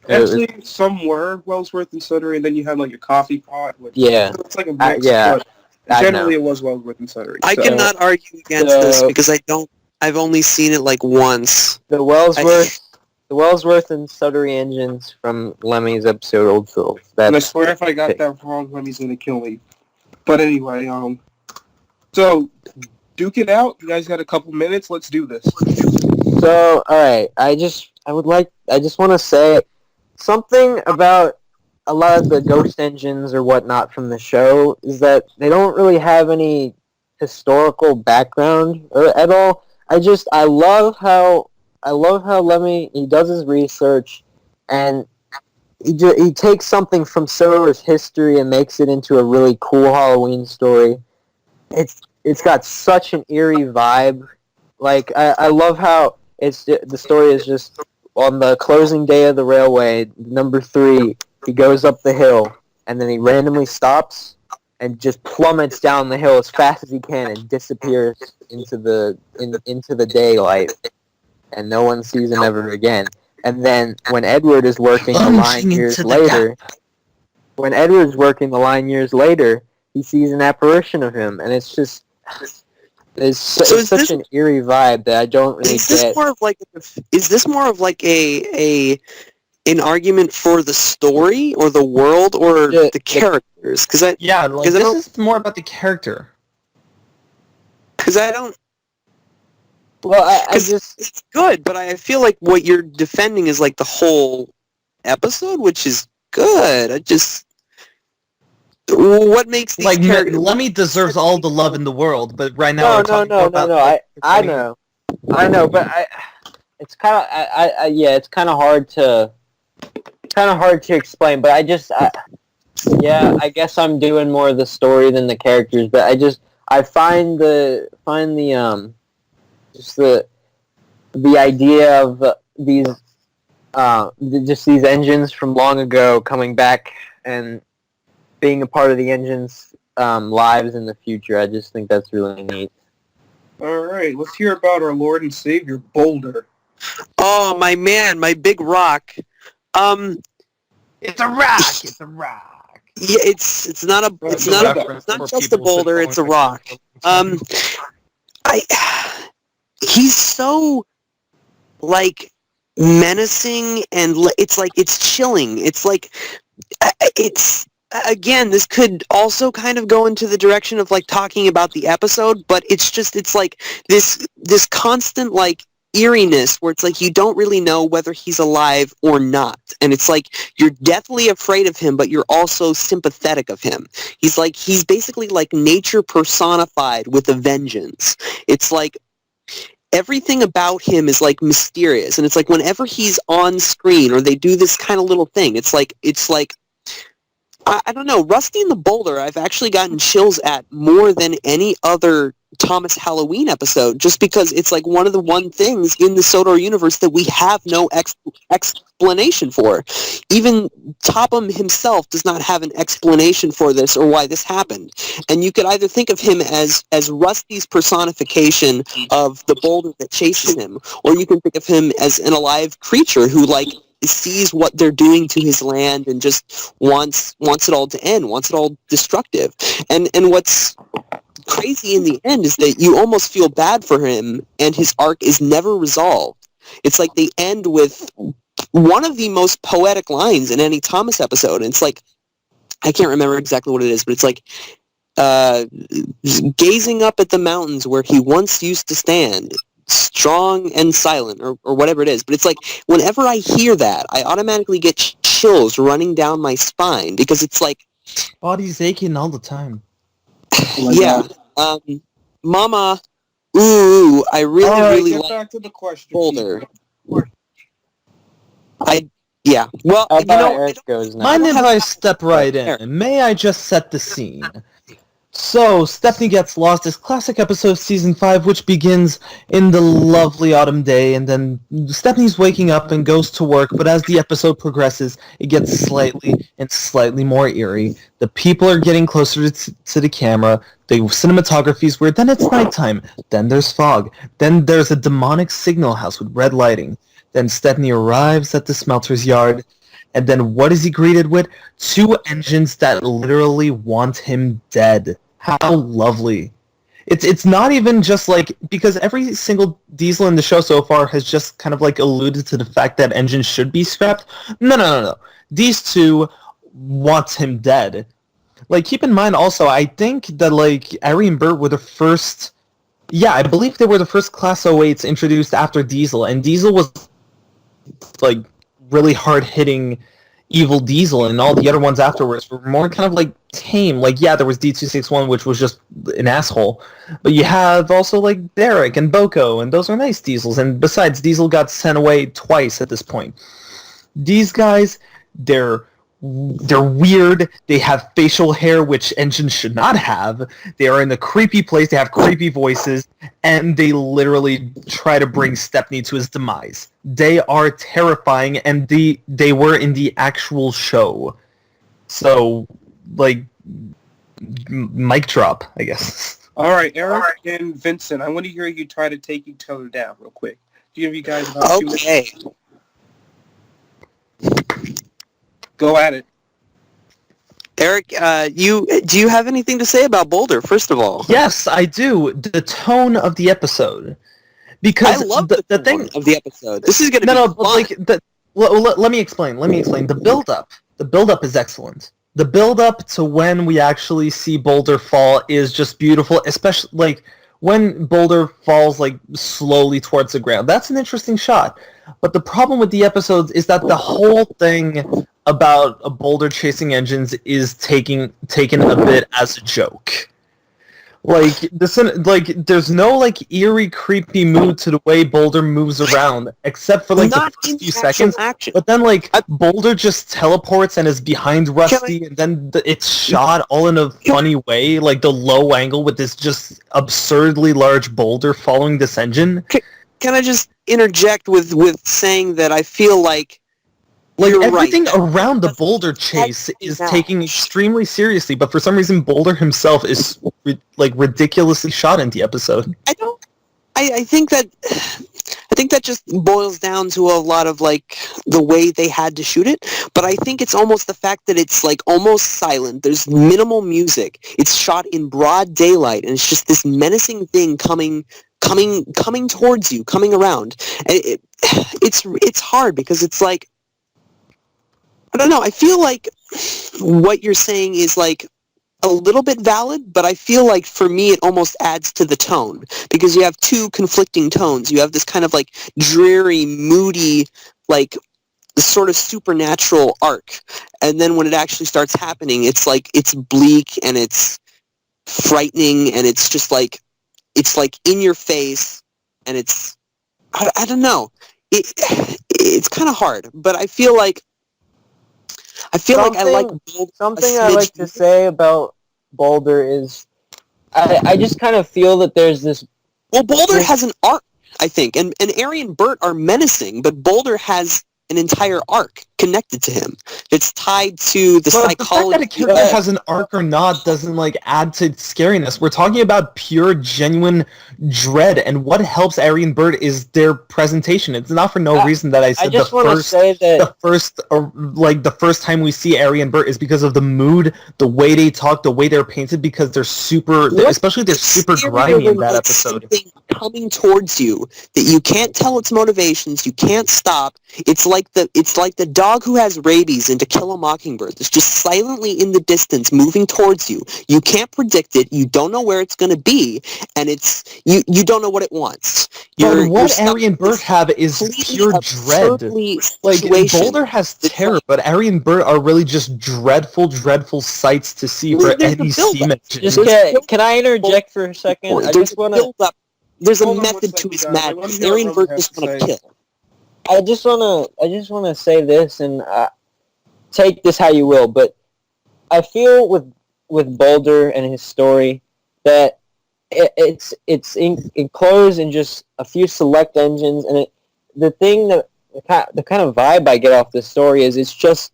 Actually, some were Wellsworth and Suttery, and then you had like a coffee pot. Which, Yeah. It's like a mix, yeah, but generally it was Wellsworth and Suttery. I so. cannot argue against this because I've only seen it like once. The Wellsworth and Suttery engines from Lemmy's episode Old Souls. And I swear if I got that wrong, Lemmy's gonna kill me. But anyway, so duke it out. You guys got a couple minutes. Let's do this. So, all right, I just want to say something about a lot of the ghost engines or whatnot from the show is that they don't really have any historical background at all. I love how Lemmy, he does his research and he takes something from Silver's history and makes it into a really cool Halloween story. It's got such an eerie vibe. Like I love how the story is just on the closing day of the railway, number 3, he goes up the hill and then he randomly stops and just plummets down the hill as fast as he can and disappears into the daylight, and no one sees him ever again. And then when Edward is working the line years later, he sees an apparition of him, and it's just it's such an eerie vibe that I don't really get. Is this more of like an argument for the story or the world or the characters? This is more about the character. Because I don't. Well, it's good, but I feel like what you're defending is like the whole episode, which is good. What makes these like characters... Lemmy deserves all the love in the world, but right now no. I know, but it's kind of it's kind of hard to explain. But I guess I'm doing more of the story than the characters. But I find the idea of these engines from long ago coming back and being a part of the engines lives in the future. I just think that's really neat. All right, let's hear about our Lord and Savior, Boulder. Oh, my man, my big rock. It's a rock. It's a rock. Yeah, it's not just a boulder. It's a rock. He's so like menacing, and it's chilling. It's like again, this could also kind of go into the direction of like talking about the episode, but it's like this constant like eeriness where it's like you don't really know whether he's alive or not, and it's like you're deathly afraid of him, but you're also sympathetic of him. He's basically like nature personified with a vengeance. It's like everything about him is like mysterious, and it's like whenever he's on screen or they do this kind of little thing, it's like I don't know, Rusty and the Boulder I've actually gotten chills at more than any other Thomas Halloween episode, just because it's like one of the things in the Sodor universe that we have no explanation for. Even Topham himself does not have an explanation for this or why this happened. And you could either think of him as Rusty's personification of the boulder that chases him, or you can think of him as an alive creature who like sees what they're doing to his land and just wants it all to end, wants it all destructive. And what's crazy in the end is that you almost feel bad for him, and his arc is never resolved. It's like they end with one of the most poetic lines in any Thomas episode, and it's like, I can't remember exactly what it is, but it's like, gazing up at the mountains where he once used to stand, strong and silent, or whatever it is. But it's like, whenever I hear that, I automatically get chills running down my spine, because it's like... Body's aching all the time. Yeah. Mama, ooh, I really get like back to the question, Boulder. people. Yeah. Well, How you about know, Eric goes now? Mind if I step right in? May I just set the scene? So, Stephanie Gets Lost is classic episode of Season 5, which begins in the lovely autumn day, and then Stephanie's waking up and goes to work, but as the episode progresses, it gets slightly more eerie. The people are getting closer to the camera, the cinematography is weird, then it's nighttime, then there's fog, then there's a demonic signal house with red lighting, then Stephanie arrives at the smelter's yard, and then what is he greeted with? 2 engines that literally want him dead. How lovely. It's not even just like, because every single diesel in the show so far has just kind of like alluded to the fact that engines should be scrapped. No. These 2 want him dead. Like, keep in mind also, I think that like Ari and Bert were the first, I believe they were the first Class 08s introduced after Diesel, and Diesel was like really hard-hitting evil Diesel, and all the other ones afterwards were more kind of like tame. Like, there was D261, which was just an asshole, but you have also like Derek and Boko, and those are nice Diesels, and besides, Diesel got sent away twice at this point. These guys, they're weird, they have facial hair which engines should not have, they are in a creepy place, they have creepy voices, and they literally try to bring Stepney to his demise. They are terrifying, and they were in the actual show. So, like, mic drop, I guess. All right, Eric and Vincent, I want to hear you try to take each other down real quick. Give you guys about 2 minutes. okay. Go at it. Eric, do you have anything to say about Boulder, first of all? Yes, I do. The tone of the episode. Because I love the the thing of the episode. This is going to be but fun. like let me explain. The build-up is excellent. The build-up to when we actually see Boulder fall is just beautiful, especially like when Boulder falls like slowly towards the ground. That's an interesting shot. But the problem with the episodes is that the whole thing about a Boulder chasing engines is taken a bit as a joke. Like there's no like eerie, creepy mood to the way Boulder moves around, except for like Not the in first few actual seconds. action. But then like Boulder just teleports and is behind Rusty, and then it's shot all in a funny way, like the low angle with this just absurdly large boulder following this engine. Can I just interject with saying that I feel like Like, You're everything right. around the Boulder chase is taken extremely seriously, but for some reason Boulder himself is, ridiculously shot in the episode. I think that just boils down to a lot of, like, the way they had to shoot it, but I think it's almost the fact that it's, like, almost silent. There's minimal music. It's shot in broad daylight, and it's just this menacing thing coming towards you, coming around. And it's hard because it's like, I don't know, I feel like what you're saying is, like, a little bit valid, but I feel like for me it almost adds to the tone because you have two conflicting tones. You have this kind of like dreary, moody, like sort of supernatural arc, and then when it actually starts happening, it's like it's bleak and it's frightening and it's just like it's like in your face, and it's I don't know. It's kind of hard, but I feel like I like something I like to say about Boulder is I just kind of feel that there's this. Well, Boulder has an arc, I think, and Ari and Bert are menacing, but Boulder has an entire arc connected to him that's tied to the psychology. The fact that a character has an arc or not doesn't like add to scariness. We're talking about pure, genuine dread, and what helps Ari and Bert is their presentation. It's not for no reason that I said the first time we see Ari and Bert is because of the mood, the way they talk, the way they're painted, because they're super, especially they're super grimy in that episode. Coming towards you that you can't tell its motivations, you can't stop. It's like the dog who has rabies in To Kill a Mockingbird. It's just silently in the distance, moving towards you. You can't predict it. You don't know where it's going to be, and it's you don't know what it wants. What Ari and Bert have is pure dread. Like Boulder has terror, but Ari and Bert are really just dreadful sights to see for any steam engine. Can I interject for a second? I just want to. There's a method to his madness. Ari and Bert just want to kill. I just want to say this, and take this how you will, but I feel with Boulder and his story that it's enclosed in just a few select engines, and the thing that the kind of vibe I get off this story is it's just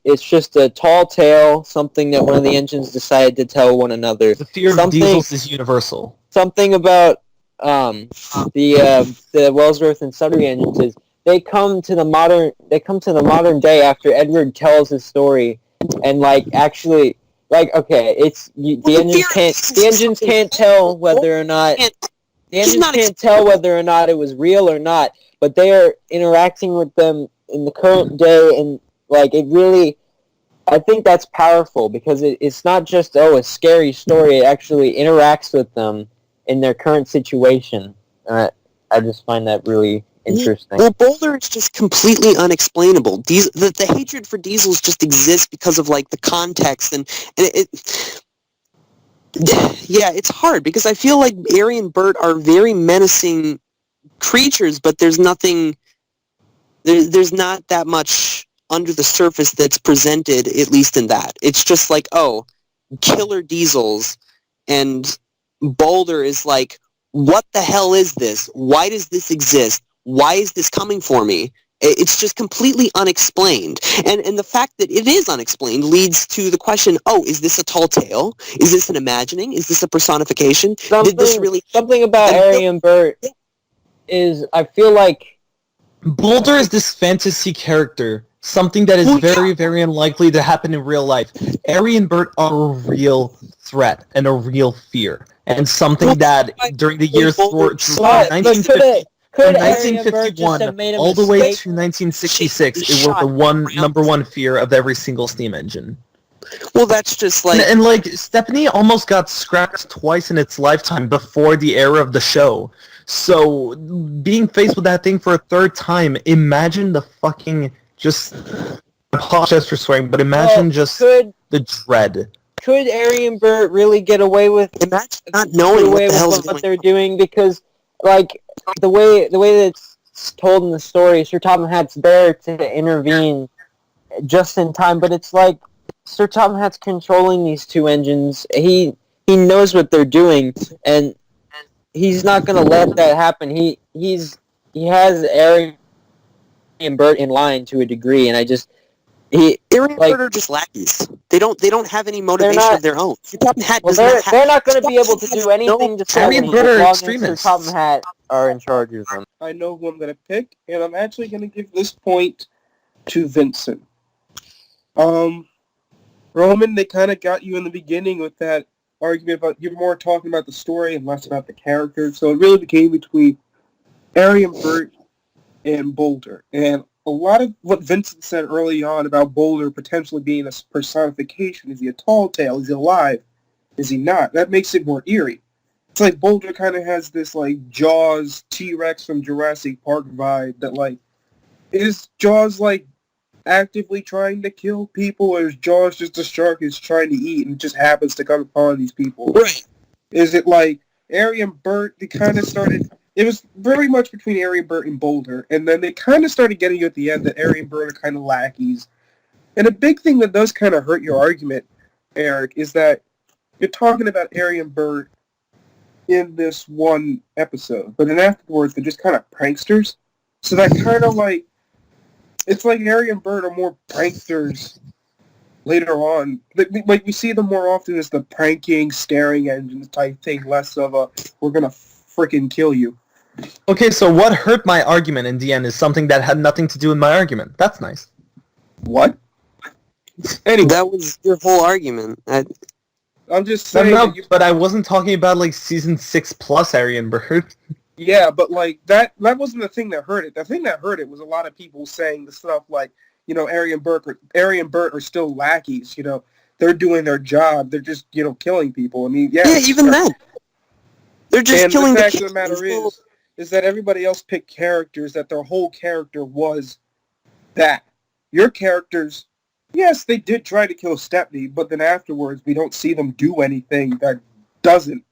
a tall tale, something that one of the engines decided to tell one another. The fear of diesels is universal. Something about the Wellsworth and Sudbury engines is they come to the modern day after Edward tells his story, and actually okay, the engines can't tell whether or not it was real or not, but they are interacting with them in the current day, and it really, I think that's powerful because it's not just a scary story. It actually interacts with them in their current situation. I just find that really interesting. Well, Boulder is just completely unexplainable. The hatred for diesels just exists because of the context, and it's hard because I feel like Ari and Bert are very menacing creatures, but there's nothing. There's not that much under the surface that's presented, at least in that. It's just killer diesels, and Boulder is what the hell is this? Why does this exist? Why is this coming for me? It's just completely unexplained. And the fact that it is unexplained leads to the question, is this a tall tale? Is this an imagining? Is this a personification? Did this really... Something about Ari and Bert is, I feel like... Boulder is this fantasy character, something that is very, very unlikely to happen in real life. Ari and Bert are a real threat and a real fear, and something that during the years from 1951 all the way to 1966, it was the number one fear of every single steam engine. Well, that's just and Stephanie almost got scrapped twice in its lifetime before the era of the show. So being faced with that thing for a third time, imagine the fucking just. I apologize for swearing, but imagine the dread. Could Ari and Bert really get away with not knowing what they're doing? Because the way that it's told in the story, Sir Topham Hatt's there to intervene just in time, but it's Sir Topham Hatt's controlling these two engines. He knows what they're doing, and he's not going to let that happen. He has Ari and Bert in line to a degree, and Arian like- Bird are just lackeys. They don't have any motivation not- of their own. Sir Topham Hatt Well, does not have. they're not going to be able to Topham do Hatt has anything no- to stop Arian them Bird are as long as Sir extremists. Topham Hatt are in charge of them. I know who I'm going to pick, and I'm actually going to give this point to Vincent. Roman, they kind of got you in the beginning with that argument about you're more talking about the story and less about the characters, so it really became between Arian Burt and Boulder. And a lot of what Vincent said early on about Boulder potentially being a personification, is he a tall tale? Is he alive? Is he not? That makes it more eerie. It's like Boulder kind of has this like Jaws T-Rex from Jurassic Park vibe that like, is Jaws like actively trying to kill people, or is Jaws just a shark who's trying to eat and just happens to come upon these people? Right. Is it like Arian Burt, they kind of started, it was very much between Arian Burt and Boulder, and then they kind of started getting you at the end that Arian Burt are kind of lackeys. And a big thing that does kind of hurt your argument, Eric, is that you're talking about Arian Burt in this one episode, but then afterwards they're just kind of pranksters. So that kind of like, it's like Arian Burt are more pranksters later on. Like we see them more often as the pranking, staring engines type thing, less of a we're gonna freaking kill you. Okay, so what hurt my argument in the end is something that had nothing to do with my argument. That's nice. What? Anyway, That was your whole argument. I'm just saying. No, that you, but I wasn't talking about like season 6 plus Arian Bird. yeah, but like that wasn't the thing that hurt it. The thing that hurt it was a lot of people saying the stuff like, you know, Arian Burt are still lackeys. You know, they're doing their job. They're just, you know, killing people. I mean, Yeah, even then. They're just and killing the fact of the kids. matter is that everybody else picked characters that their whole character was that. Your characters, yes, they did try to kill Stepney, but then afterwards we don't see them do anything that doesn't.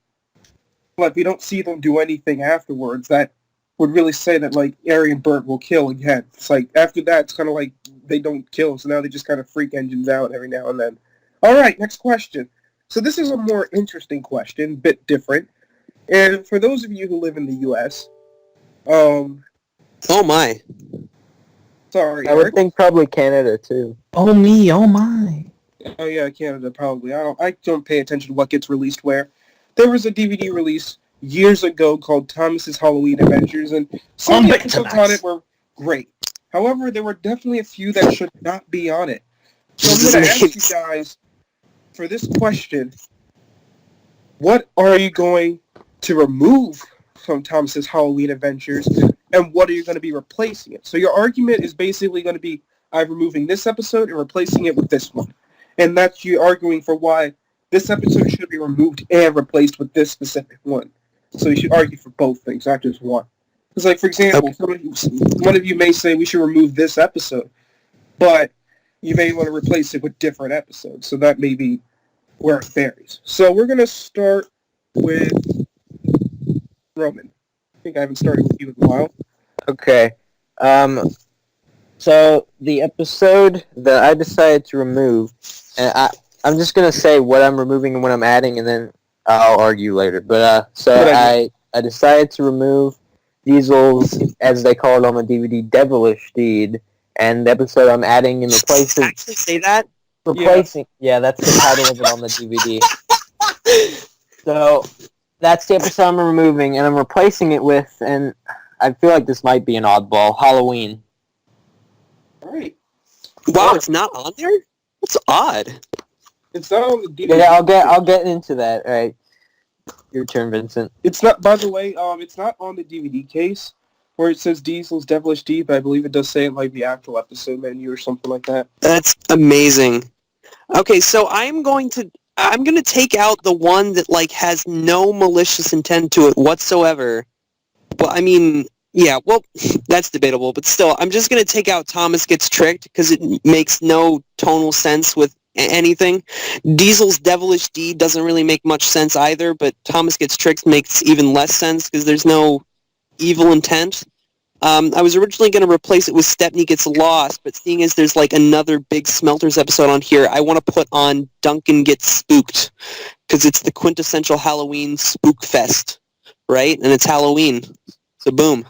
Like, we don't see them do anything afterwards that would really say that, like, Arian Burt will kill again. It's like, after that, it's kind of like they don't kill, so now they just kind of freak engines out every now and then. All right, next question. So this is a more interesting question, bit different. And for those of you who live in the U.S., Oh my. sorry, I would Eric. think probably Canada too. Oh me, oh my. Oh yeah, Canada probably. I don't pay attention to what gets released where. There was a DVD release years ago called Thomas's Halloween Adventures, and some of the episodes on it were great. However, there were definitely a few that should not be on it. So I'm going to ask you guys, for this question, what are you going to remove from Thomas's Halloween Adventures, and what are you going to be replacing it? So your argument is basically going to be, I'm removing this episode and replacing it with this one. And that's you arguing for why this episode should be removed and replaced with this specific one. So you should argue for both things, not just one. Because, like, for example, one of you may say we should remove this episode, but you may want to replace it with different episodes. So that may be where it varies. So we're going to start with Roman. I think I haven't started with you in a while. Okay. So the episode that I decided to remove, and I'm just gonna say what I'm removing and what I'm adding, and then I'll argue later. But I decided to remove Diesel's, as they call it on the DVD, devilish deed, and the episode I'm adding and replacing. Actually say that? Replacing. Yeah, that's the title of it on the DVD. So that's the episode I'm removing, and I'm replacing it with, and I feel like this might be an oddball, Halloween. All right. Wow, it's not on there? That's odd. It's not on the DVD. Yeah, I'll get into that. All right, your turn, Vincent. It's not, by the way, it's not on the DVD case where it says Diesel's Devilish Deed, but I believe it does say it like the actual episode menu or something like that. That's amazing. Okay, so I'm going to take out the one that like has no malicious intent to it whatsoever. Well, I mean, yeah, well, that's debatable, but still, I'm just going to take out Thomas Gets Tricked because it makes no tonal sense with anything. Diesel's Devilish Deed doesn't really make much sense either, but Thomas Gets Tricked makes even less sense because there's no evil intent. I was originally going to replace it with Stepney Gets Lost, but seeing as there's like another big Smelters episode on here, I want to put on Duncan Gets Spooked because it's the quintessential Halloween spook fest, right? And it's Halloween. So boom.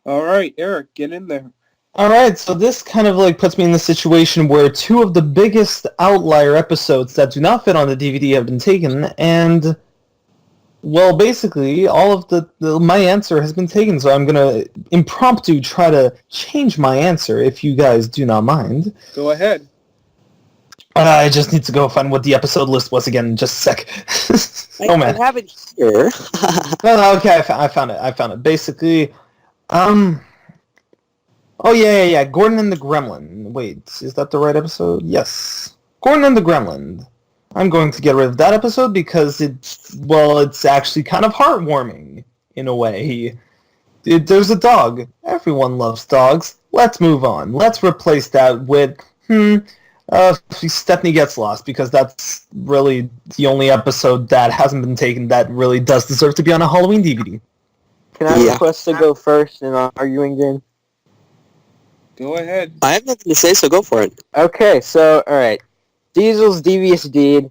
All right, Eric, get in there. All right, so this kind of like puts me in the situation where two of the biggest outlier episodes that do not fit on the DVD have been taken, and well, basically all of my answer has been taken. So I'm gonna impromptu try to change my answer if you guys do not mind. Go ahead. I just need to go find what the episode list was again in just a sec. Oh man. I have it here. Okay, I found it. I found it. Basically, oh yeah. Gordon and the Gremlin. Wait, is that the right episode? Yes. Gordon and the Gremlin. I'm going to get rid of that episode because it's actually kind of heartwarming in a way. There's a dog. Everyone loves dogs. Let's move on. Let's replace that with Stephanie Gets Lost, because that's really the only episode that hasn't been taken that really does deserve to be on a Halloween DVD. Can I request to go first in our arguing game? Go ahead. I have nothing to say, so go for it. Okay, so, alright. Diesel's Devious Deed.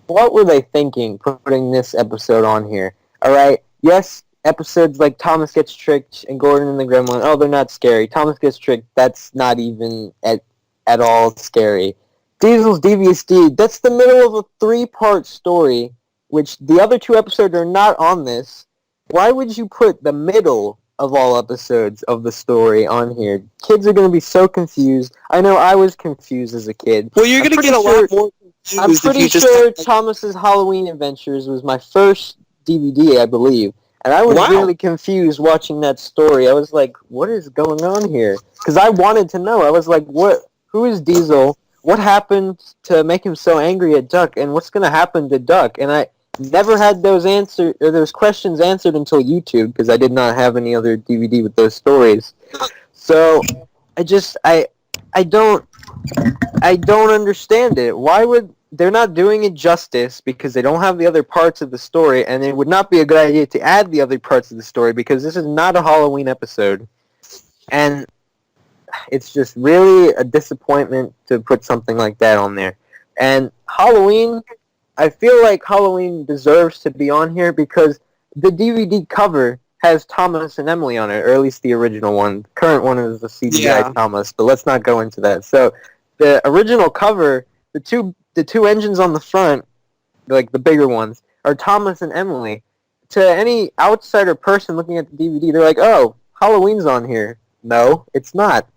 What were they thinking putting this episode on here? Alright, yes, episodes like Thomas Gets Tricked and Gordon and the Gremlin, oh, they're not scary. Thomas Gets Tricked, that's not even at all scary. Diesel's Devious Deed, that's the middle of a 3-part story, which the other 2 episodes are not on this. Why would you put the middle of all episodes of the story on here? Kids are going to be so confused. I know I was confused as a kid. Well, you're going to get a lot more confused. I'm pretty sure Thomas's Halloween Adventures was my first DVD, I believe. And I was really confused watching that story. I was like, what is going on here? Because I wanted to know. I was like, who is Diesel? What happened to make him so angry at Duck? And what's going to happen to Duck? And I never had those questions answered until YouTube, because I did not have any other DVD with those stories. So I don't understand it. Why would they're not doing it justice, because they don't have the other parts of the story, and it would not be a good idea to add the other parts of the story, because this is not a Halloween episode. And it's just really a disappointment to put something like that on there. And Halloween, I feel like Halloween deserves to be on here because the DVD cover has Thomas and Emily on it, or at least the original one. The current one is the CGI Thomas, but let's not go into that. So the original cover, the two engines on the front, like the bigger ones, are Thomas and Emily. To any outsider person looking at the DVD, they're like, oh, Halloween's on here. No, it's not.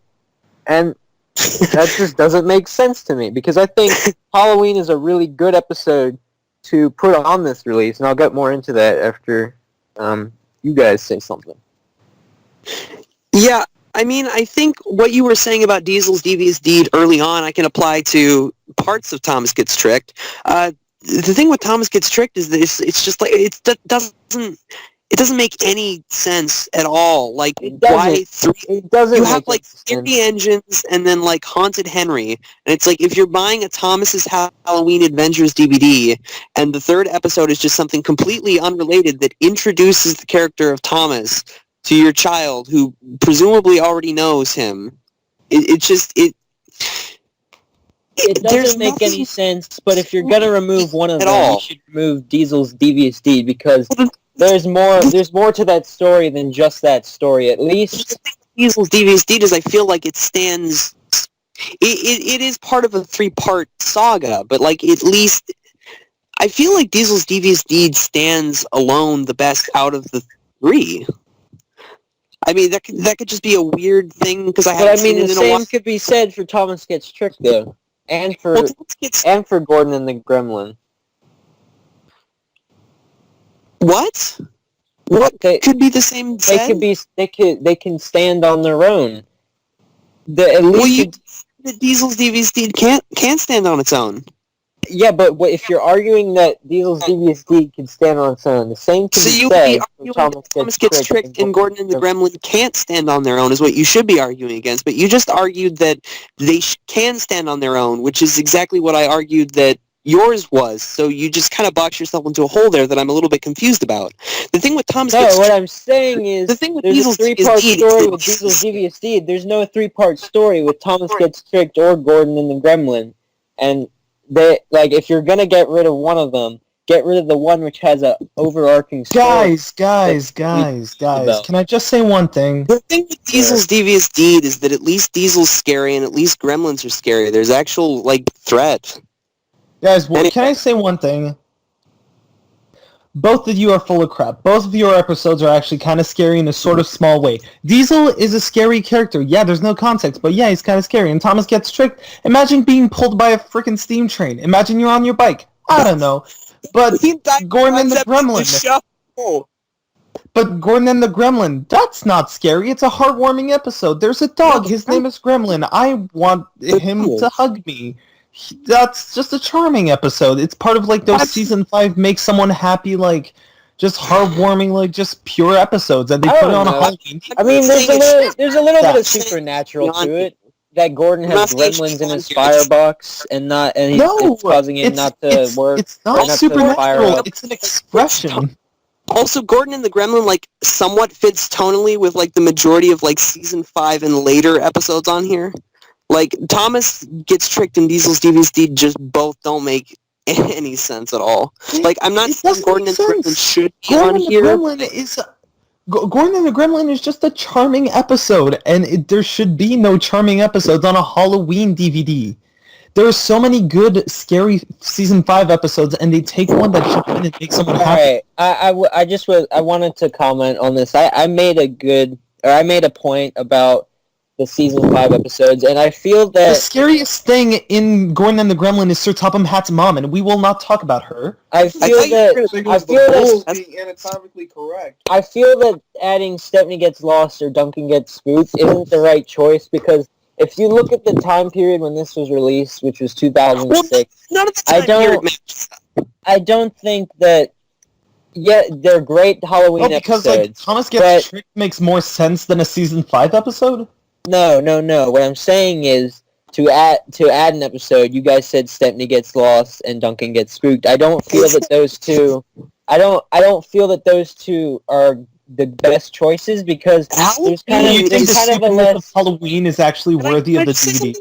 And that just doesn't make sense to me, because I think Halloween is a really good episode to put on this release, and I'll get more into that after you guys say something. Yeah, I mean, I think what you were saying about Diesel's Devious Deed early on, I can apply to parts of Thomas Gets Tricked. The thing with Thomas Gets Tricked is that it's just like it doesn't make any sense at all. Like, why it doesn't you have like scary engines and then like Haunted Henry, and it's like if you're buying a Thomas's Halloween Adventures DVD and the third episode is just something completely unrelated that introduces the character of Thomas to your child who presumably already knows him, it doesn't make any sense. But if you're gonna remove one of them, you should remove Diesel's Devious Deed, because there's more to that story than just that story. At least Diesel's Devious Deed is, I feel like it stands. It is part of a 3-part saga, but like at least I feel like Diesel's Devious Deed stands alone the best out of the 3. I mean, that could just be a weird thing because I haven't seen it in a while. The same could be said for Thomas Gets Tricked, though, and for Gordon and the Gremlin. What could be the same? They can stand on their own. Diesel's Devious Deed can't stand on its own. Yeah, but if you're arguing that Diesel's Devious Deed can stand on its own, the same can be said for Thomas Gets Tricked and Gordon and the Gremlin can't stand on their own is what you should be arguing against. But you just argued that they can stand on their own, which is exactly what I argued that yours was. So you just kind of box yourself into a hole there that I'm a little bit confused about. The thing with Thomas Gets Tricked... No, what I'm saying is the thing with there's Diesel's a 3-part story with Diesel's Devious Deed. There's no 3-part story with Thomas Gets Tricked or Gordon and the Gremlin. And if you're gonna get rid of one of them, get rid of the one which has a overarching story. Guys. Can I just say one thing? The thing with Diesel's Devious Deed is that at least Diesel's scary and at least Gremlins are scary. There's actual, threat. Guys, can I say one thing? Both of you are full of crap. Both of your episodes are actually kind of scary in a sort of small way. Diesel is a scary character. Yeah, there's no context, but yeah, he's kind of scary. And Thomas gets tricked. Imagine being pulled by a freaking steam train. Imagine you're on your bike. I don't know. But Gordon and the Gremlin. But Gordon and the Gremlin, that's not scary. It's a heartwarming episode. There's a dog. His name is Gremlin. I want him to hug me. That's just a charming episode. It's part of those season 5 make someone happy, just heartwarming, just pure episodes, and they put it on a Halloween. I mean, there's a little bit of supernatural to it. That Gordon has gremlins in his firebox, and it's causing it not to work. It's not supernatural. It's an expression. Also, Gordon and the Gremlin somewhat fits tonally with the majority of season 5 and later episodes on here. Thomas gets tricked and Diesel's Devious Deed just both don't make any sense at all. I'm not saying Gordon and the Gremlin should be on here. Gordon and the Gremlin is just a charming episode, and there should be no charming episodes on a Halloween DVD. There are so many good, scary season 5 episodes, and they take one that should and make someone happy. Alright, I wanted to comment on this. I made a point about the season 5 episodes, and I feel that... The scariest thing in Gordon and the Gremlin is Sir Topham Hatt's mom, and we will not talk about her. I feel that anatomically correct. I feel that adding Stephanie Gets Lost or Duncan Gets Spooked isn't the right choice, because if you look at the time period when this was released, which was 2006, I don't think that... Yeah, they're great Halloween episodes. Thomas Gets Tricked makes more sense than a season 5 episode? No. What I'm saying is to add an episode. You guys said Stephanie Gets Lost and Duncan Gets Spooked. I don't feel that those two. I don't feel that those two are the best choices because there's kind of a less... Halloween is actually worthy of the DVD.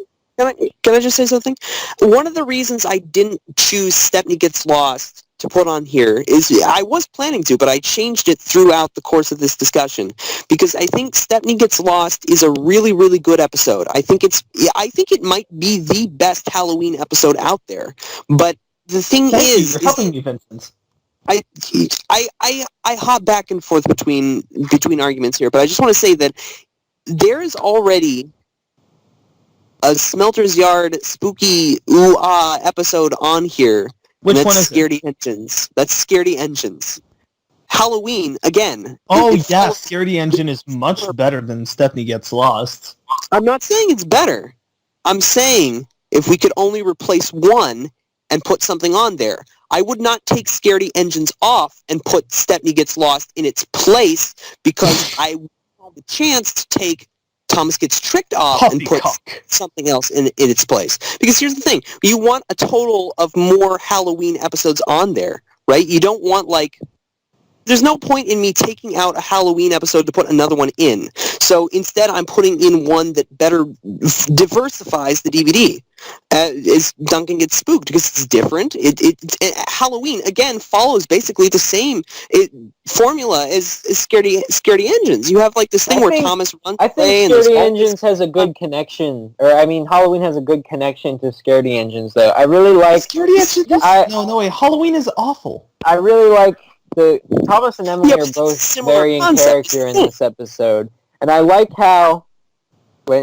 Can I just say something? One of the reasons I didn't choose Stephanie Gets Lost to put on here is I was planning to, but I changed it throughout the course of this discussion because I think Stephanie Gets Lost is a really, really good episode. I think it might be the best Halloween episode out there. But the thing is, you're helping me, Vincent. I hop back and forth between arguments here, but I just want to say that there is already a Smelter's Yard spooky ooh-ah episode on here. Which one is Scaredy Engines. That's Scaredy Engines. Halloween, again. Oh, yeah, Scaredy Engine is much better than Stephanie Gets Lost. I'm not saying it's better. I'm saying if we could only replace one and put something on there. I would not take Scaredy Engines off and put Stephanie Gets Lost in its place because I had the chance to take Thomas Gets Tricked off and put something else in its place. Because here's the thing. You want a total of more Halloween episodes on there, right? You don't want, there's no point in me taking out a Halloween episode to put another one in. So instead, I'm putting in one that better diversifies the DVD. Is Duncan Gets Spooked because it's different. Halloween again follows basically the same formula as Scaredy Engines. You have this thing where Thomas runs away. I think Scaredy Engines has a good connection, Halloween has a good connection to Scaredy Engines. Though I really like Scaredy Engines. No, Halloween is awful. I really like Thomas and Emily are both very in character in this episode, and I like how.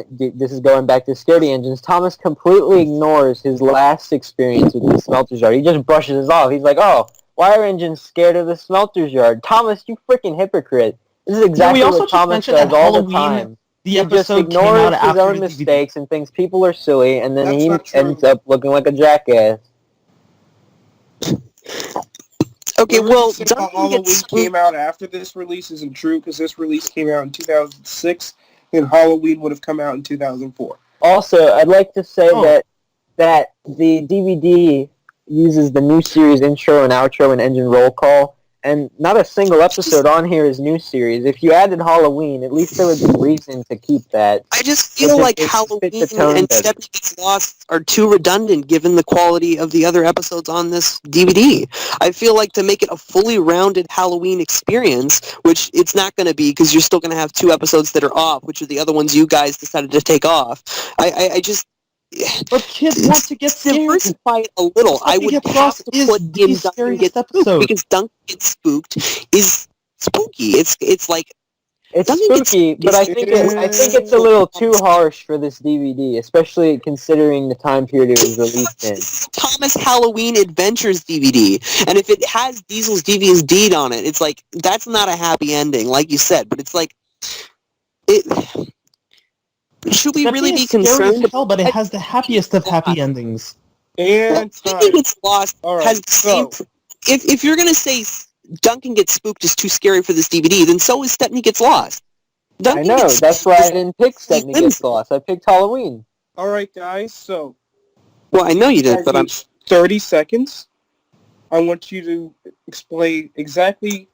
This is going back to Scaredy Engines. Thomas completely ignores his last experience with the Smelter's Yard. He just brushes it off. He's like, "Oh, why are engines scared of the Smelter's Yard?" Thomas, you freaking hypocrite! This is exactly what Thomas does all the time. He just ignores his own mistakes and thinks people are silly, and then he ends up looking like a jackass. Okay, well, Halloween came out after this release isn't true because this release came out in 2006. And Halloween would have come out in 2004. Also, I'd like to say that the DVD uses the new series intro and outro and engine roll call, and not a single episode on here is new series. If you added Halloween, at least there would be reason to keep that. I just feel like Halloween and Stephanie Gets Lost are too redundant given the quality of the other episodes on this DVD. I feel like to make it a fully rounded Halloween experience, which it's not going to be because you're still going to have 2 episodes that are off, which are the other ones you guys decided to take off. I just... But kids want to get scared. Diversify it a little. I would have to put in Duncan Gets Spooked because Duncan Gets Spooked is spooky. It's like it's spooky, but I think it's a little too harsh for this DVD, especially considering the time period it was released in. Thomas Halloween Adventures DVD, and if it has Diesel's Devious Deed on it, it's like that's not a happy ending, like you said. But it's like it. Should we really be concerned? Hell, but it has the happiest of happy endings. And Duncan Gets Lost has the same. So. If you're gonna say Duncan Gets Spooked is too scary for this DVD, then so is Stephanie Gets Lost. I know, that's why I didn't pick Stephanie Gets Lost. I picked Halloween. All right, guys. So. Well, I know you did, but I'm 30 seconds. I want you to explain exactly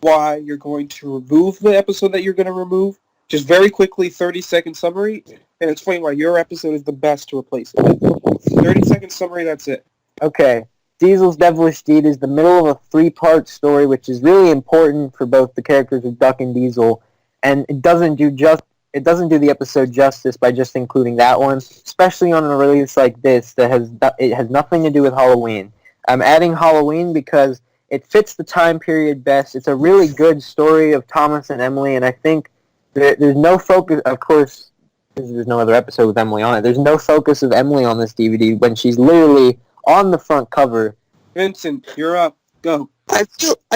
why you're going to remove the episode that you're going to remove. Just very quickly, 30-second summary, and explain why your episode is the best to replace it. 30-second summary, that's it. Okay. Diesel's Devilish Deed is the middle of a 3-part story, which is really important for both the characters of Duck and Diesel, and it doesn't do the episode justice by just including that one, especially on a release like this that has nothing to do with Halloween. I'm adding Halloween because it fits the time period best. It's a really good story of Thomas and Emily, and I think there's no focus, of course, there's no other episode with Emily on it. There's no focus of Emily on this DVD when she's literally on the front cover. Vincent, you're up. Go. I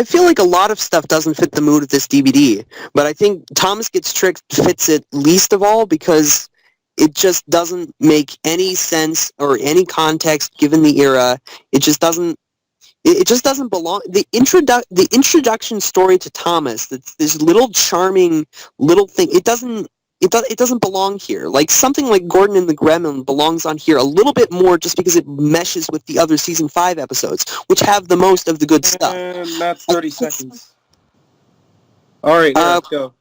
feel like a lot of stuff doesn't fit the mood of this DVD, but I think Thomas Gets Tricked fits it least of all because it just doesn't make any sense or any context given the era. It just doesn't belong. The introduction story to Thomas, that's this little charming little thing. It doesn't belong here. Like something like Gordon and the Gremlin belongs on here a little bit more, just because it meshes with the other season 5 episodes, which have the most of the good stuff. And that's 30 seconds. All right, let's go.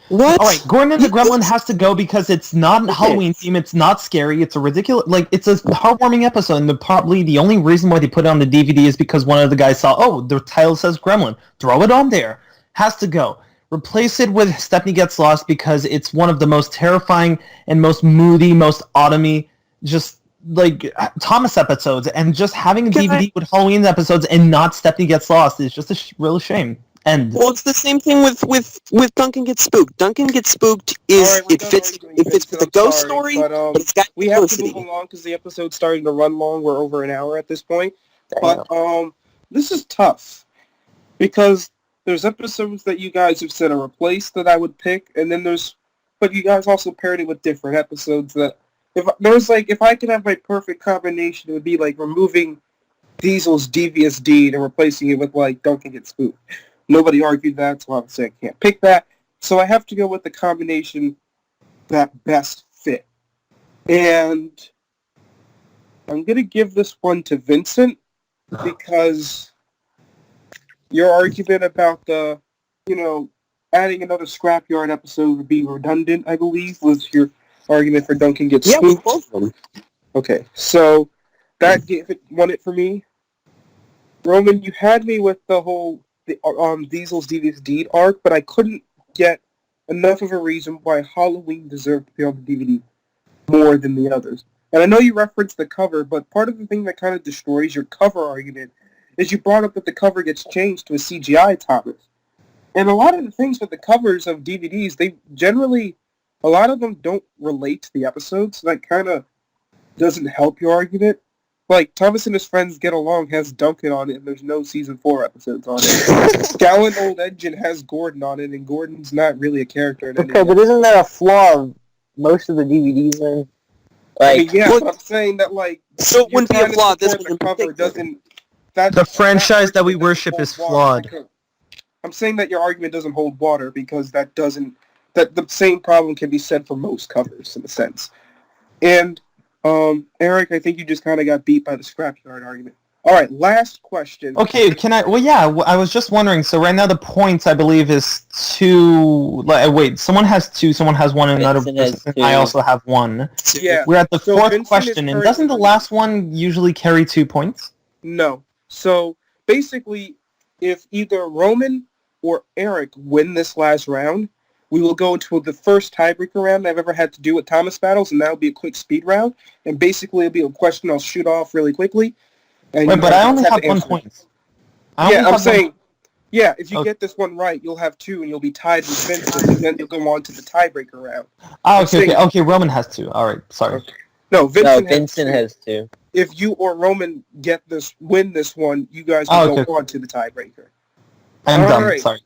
What? All right, Gordon and the Gremlin has to go because it's not a Halloween theme. It's not scary. It's a ridiculous, it's a heartwarming episode. And probably the only reason why they put it on the DVD is because one of the guys saw, oh, the title says Gremlin. Throw it on there. Has to go. Replace it with Stephanie Gets Lost because it's one of the most terrifying and most moody, most autumny, just like Thomas episodes. And just having a DVD with Halloween episodes and not Stephanie Gets Lost is just a real shame. And well, it's the same thing with Duncan Gets Spooked. Duncan Gets Spooked is right, it fits with the ghost story, but it's got we have to move along because the episode's starting to run long. We're over an hour at this point. Damn. But this is tough because there's episodes that you guys have said are replaced that I would pick, and then but you guys also paired it with different episodes that if I could have my perfect combination, it would be like removing Diesel's Devious Deed and replacing it with like Duncan Gets Spooked. Nobody argued that, so obviously I can't pick that. So I have to go with the combination that best fit. And I'm going to give this one to Vincent because your argument about adding another Scrapyard episode would be redundant, I believe, was your argument for Duncan Gets Spooked. Both of them. Okay, so that won it for me. Roman, you had me with the whole Diesel's Devious Deed arc, but I couldn't get enough of a reason why Halloween deserved to be on the DVD more than the others. And I know you referenced the cover, but part of the thing that kind of destroys your cover argument is you brought up that the cover gets changed to a CGI Thomas. And a lot of the things with the covers of DVDs, a lot of them don't relate to the episodes, so that kind of doesn't help your argument. Like, Thomas and His Friends Get Along has Duncan on it, and there's no Season 4 episodes on it. Gallon Old Engine has Gordon on it, and Gordon's not really a character in any Okay, but isn't that a flaw of most of the DVDs then? But I'm saying that, so it wouldn't be a flaw. This was the cover doesn't... The franchise that we worship is flawed. I'm saying that your argument doesn't hold water because that the same problem can be said for most covers, in a sense. And... Eric, I think you just kind of got beat by the Scrapyard argument. All right, last question. Okay, can I? Well, yeah. I was just wondering. So right now the points, I believe, is 2. Wait, someone has 2. Someone has 1, and another Vincent has person. 2. I also have 1. Yeah. We're at the So 4th Vincent is question, and doesn't the currently- last one usually carry 2 points? No. So basically, if either Roman or Eric win this last round, we will go into the first tiebreaker round I've ever had to do with Thomas battles, and that'll be a quick speed round. And basically, it'll be a question I'll shoot off really quickly. And Wait, you but guys I only just have to 1 answer it. point. I only Yeah, I'm have one- saying, yeah, if you Okay. get this one right, you'll have 2, and you'll be tied with Vincent, and then you'll go on to the tiebreaker round. Oh, okay. Roman has 2. All right, sorry. No, No, Vincent, Vincent has 2. has 2. If you or Roman win this one, you guys will Oh, okay. go on to the tiebreaker. I'm All dumb. right. Sorry.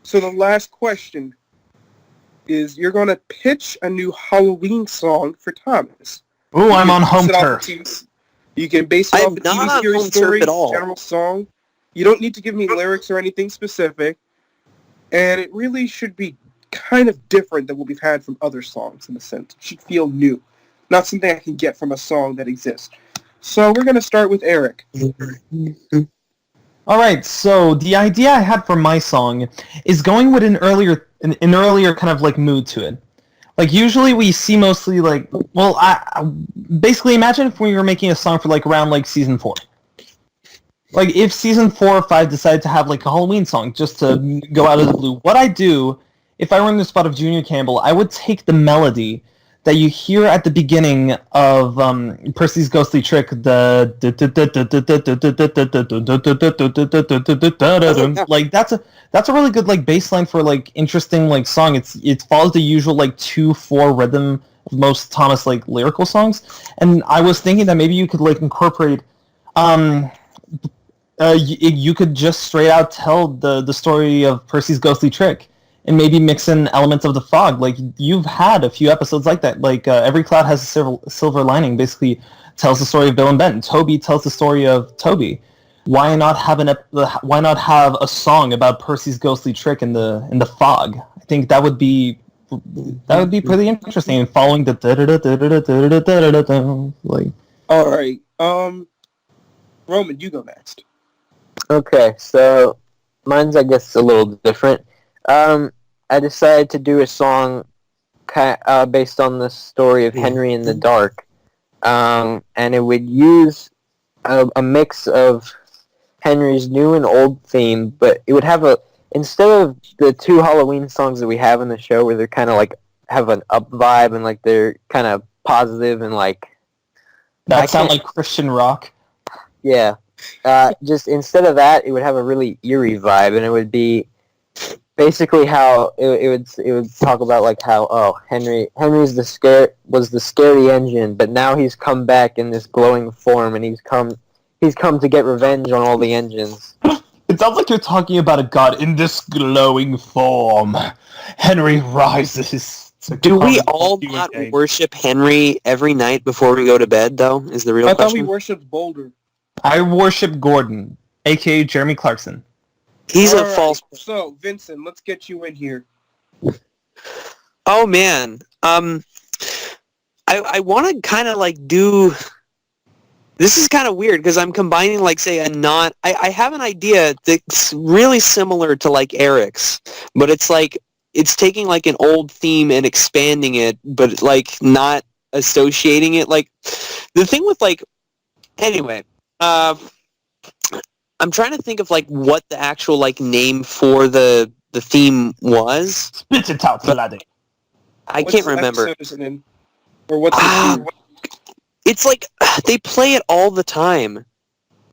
So the last question is, you're going to pitch a new Halloween song for Thomas. Ooh, I'm You on can home base it off turf. a TV You can base it I'm off a not TV on series home turf story, at all. general song. You don't need to give me lyrics or anything specific. And it really should be kind of different than what we've had from other songs in a sense. It should feel new. Not something I can get from a song that exists. So we're going to start with Eric. All right, so the idea I had for my song is going with an earlier kind of like mood to it. Like usually we see mostly like, well, I basically imagine if we were making a song for like around like season 4. Like if season 4 or 5 decided to have like a Halloween song just to go out of the blue, what I do if I were in the spot of Junior Campbell, I would take the melody that you hear at the beginning of Percy's Ghostly Trick, like that's a really good like bass line for like interesting like song. It follows the usual like 2/4 rhythm of most Thomas like lyrical songs, and I was thinking that maybe you could like incorporate you could just straight out tell the story of Percy's Ghostly Trick and maybe mix in elements of the fog. Like you've had a few episodes like that. Like Every Cloud Has a Silver Lining basically tells the story of Bill and Ben. Toby tells the story of Toby. Why not have a song about Percy's ghostly trick in the fog? I think that would be pretty interesting. And following the like. All right. Roman, you go next. Okay, so mine's I guess a little different. I decided to do a song based on the story of Henry in the Dark, and it would use a mix of Henry's new and old theme, but it would have instead of the 2 Halloween songs that we have in the show where they're kind of like have an up vibe and like they're kind of positive and like That sound like Christian rock. yeah. Just instead of that, it would have a really eerie vibe, and it would be basically how it would talk about like how Henry's was the scary engine, but now he's come back in this glowing form, and he's come to get revenge on all the engines. It sounds like you're talking about a god in this glowing form. Henry rises. Do we all not worship Henry every night before we go to bed, though, is the real I thought we question? worshipped Boulder. I worship Gordon, a.k.a. Jeremy Clarkson. He's All a right, false... So, Vincent, let's get you in here. Oh, man. I want to kind of, like, do... This is kind of weird, because I'm combining, like, say, I have an idea that's really similar to, like, Eric's, but it's, like, it's taking, like, an old theme and expanding it, but, like, not associating it. Like, the thing with, like... Anyway, I'm trying to think of like what the actual like name for the theme was. Spit it out, laddie. I can't What remember. episode is it in? Or what's it? It's like they play it all the time.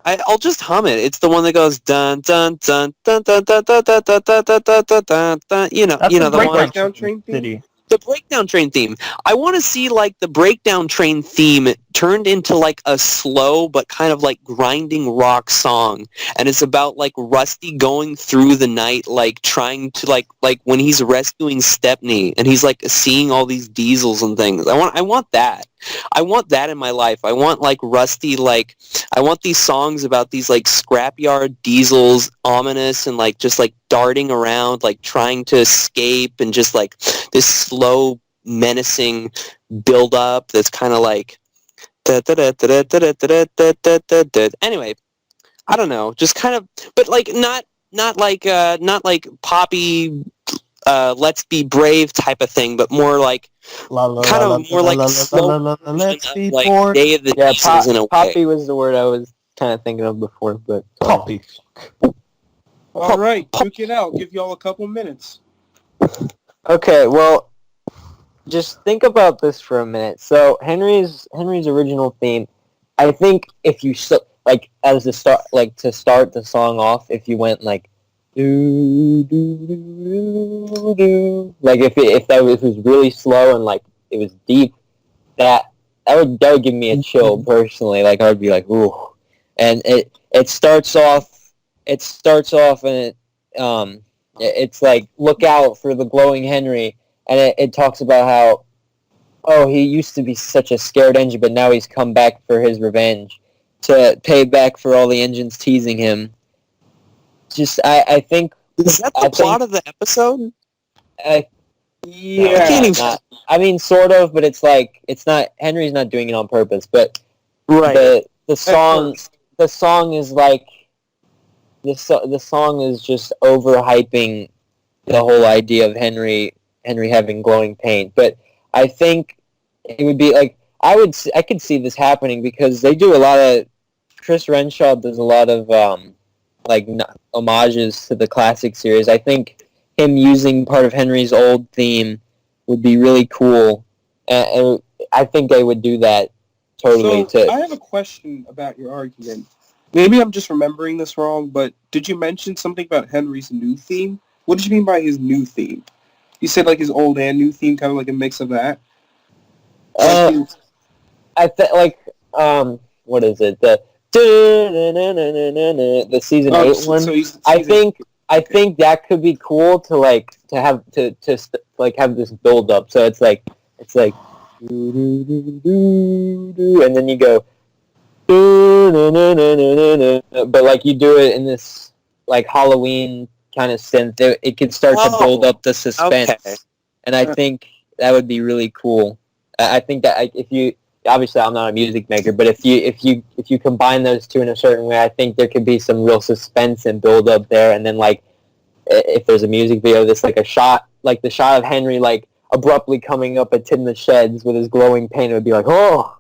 I'll just hum it. It's the one that goes dun dun dun dun dun dun dun dun dun dun dun dun dun dun dun. You know the one. Breakdown Train theme? The Breakdown Train theme. I want to see like the Breakdown Train theme turned into like a slow but kind of like grinding rock song, and it's about like Rusty going through the night, like trying to like when he's rescuing Stepney and he's like seeing all these diesels and things. I want that. I want that in my life. I want like Rusty, like I want these songs about these like scrapyard diesels, ominous and like just like darting around, like trying to escape, and just like this slow, menacing build up that's kind of like Anyway, I don't know, just kind of, but like not like poppy, let's be brave type of thing, but more like kind of more like slow Let's version be of like bored. Day of the Yeah, Jesus in a way. poppy was the word I was kind of thinking of before, but Poppy. All right, duke it out. Give y'all a couple minutes. okay. Well, just think about this for a minute. So Henry's original theme, I think if you like as the start, like to start the song off, if you went like do do do do, like if it was really slow and like it was deep, that would give me a chill personally. Like I would be like ooh, and it starts off and it's like look out for the glowing Henry. And it talks about how, oh, he used to be such a scared engine, but now he's come back for his revenge, to pay back for all the engines teasing him. Just, I think... Is that the plot of the episode? Yeah. I mean, sort of, but it's like, it's not, Henry's not doing it on purpose, but Right. the song is like, the song is just overhyping the whole idea of Henry having glowing paint, but I think it would be like I could see this happening because they do a lot of Chris Renshaw does a lot of homages to the classic series. I think him using part of Henry's old theme would be really cool, and I think they would do that totally. So I have a question about your argument. Maybe I'm just remembering this wrong, but did you mention something about Henry's new theme? What did you mean by his new theme? You said like his old and new theme, kind of like a mix of that. I what is it? The season 8 one. So I think that could be cool to have this build up. So it's like and then you go but like you do it in this like Halloween kind of synth. It could start to build up the suspense, okay. And I think that would be really cool. I think that if you obviously I'm not a music maker, but if you combine those two in a certain way, I think there could be some real suspense and build up there. And then like if there's a music video, this like a shot, like the shot of Henry like abruptly coming up at Tin the Sheds with his glowing paint, it would be like, oh.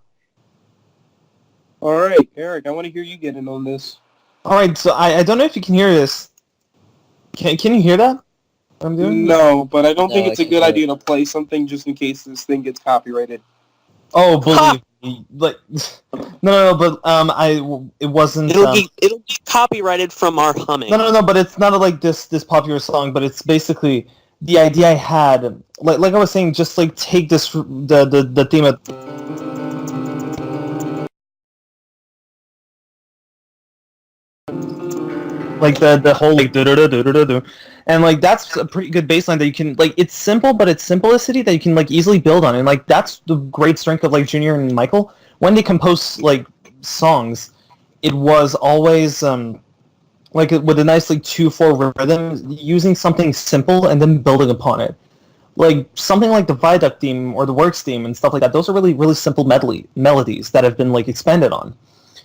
All right, Eric, I want to hear you get in on this. All right, so I don't know if you can hear this. Can you hear that? What I'm doing? No, but I don't think it's a good idea to play something just in case this thing gets copyrighted. Oh, believe me, like no, but it wasn't. It'll be copyrighted from our humming. No, but it's not like this popular song, but it's basically the idea I had. Like I was saying, just like take this the theme of. Like the whole like do, and like that's a pretty good baseline that you can like. It's simple, but it's simplicity that you can like easily build on, and like that's the great strength of like Junior and Michael when they compose like songs. It was always like with a nice like 2/4 rhythm, using something simple and then building upon it. Like something like the Viaduct theme or the Works theme and stuff like that. Those are really really simple melodies that have been like expanded on.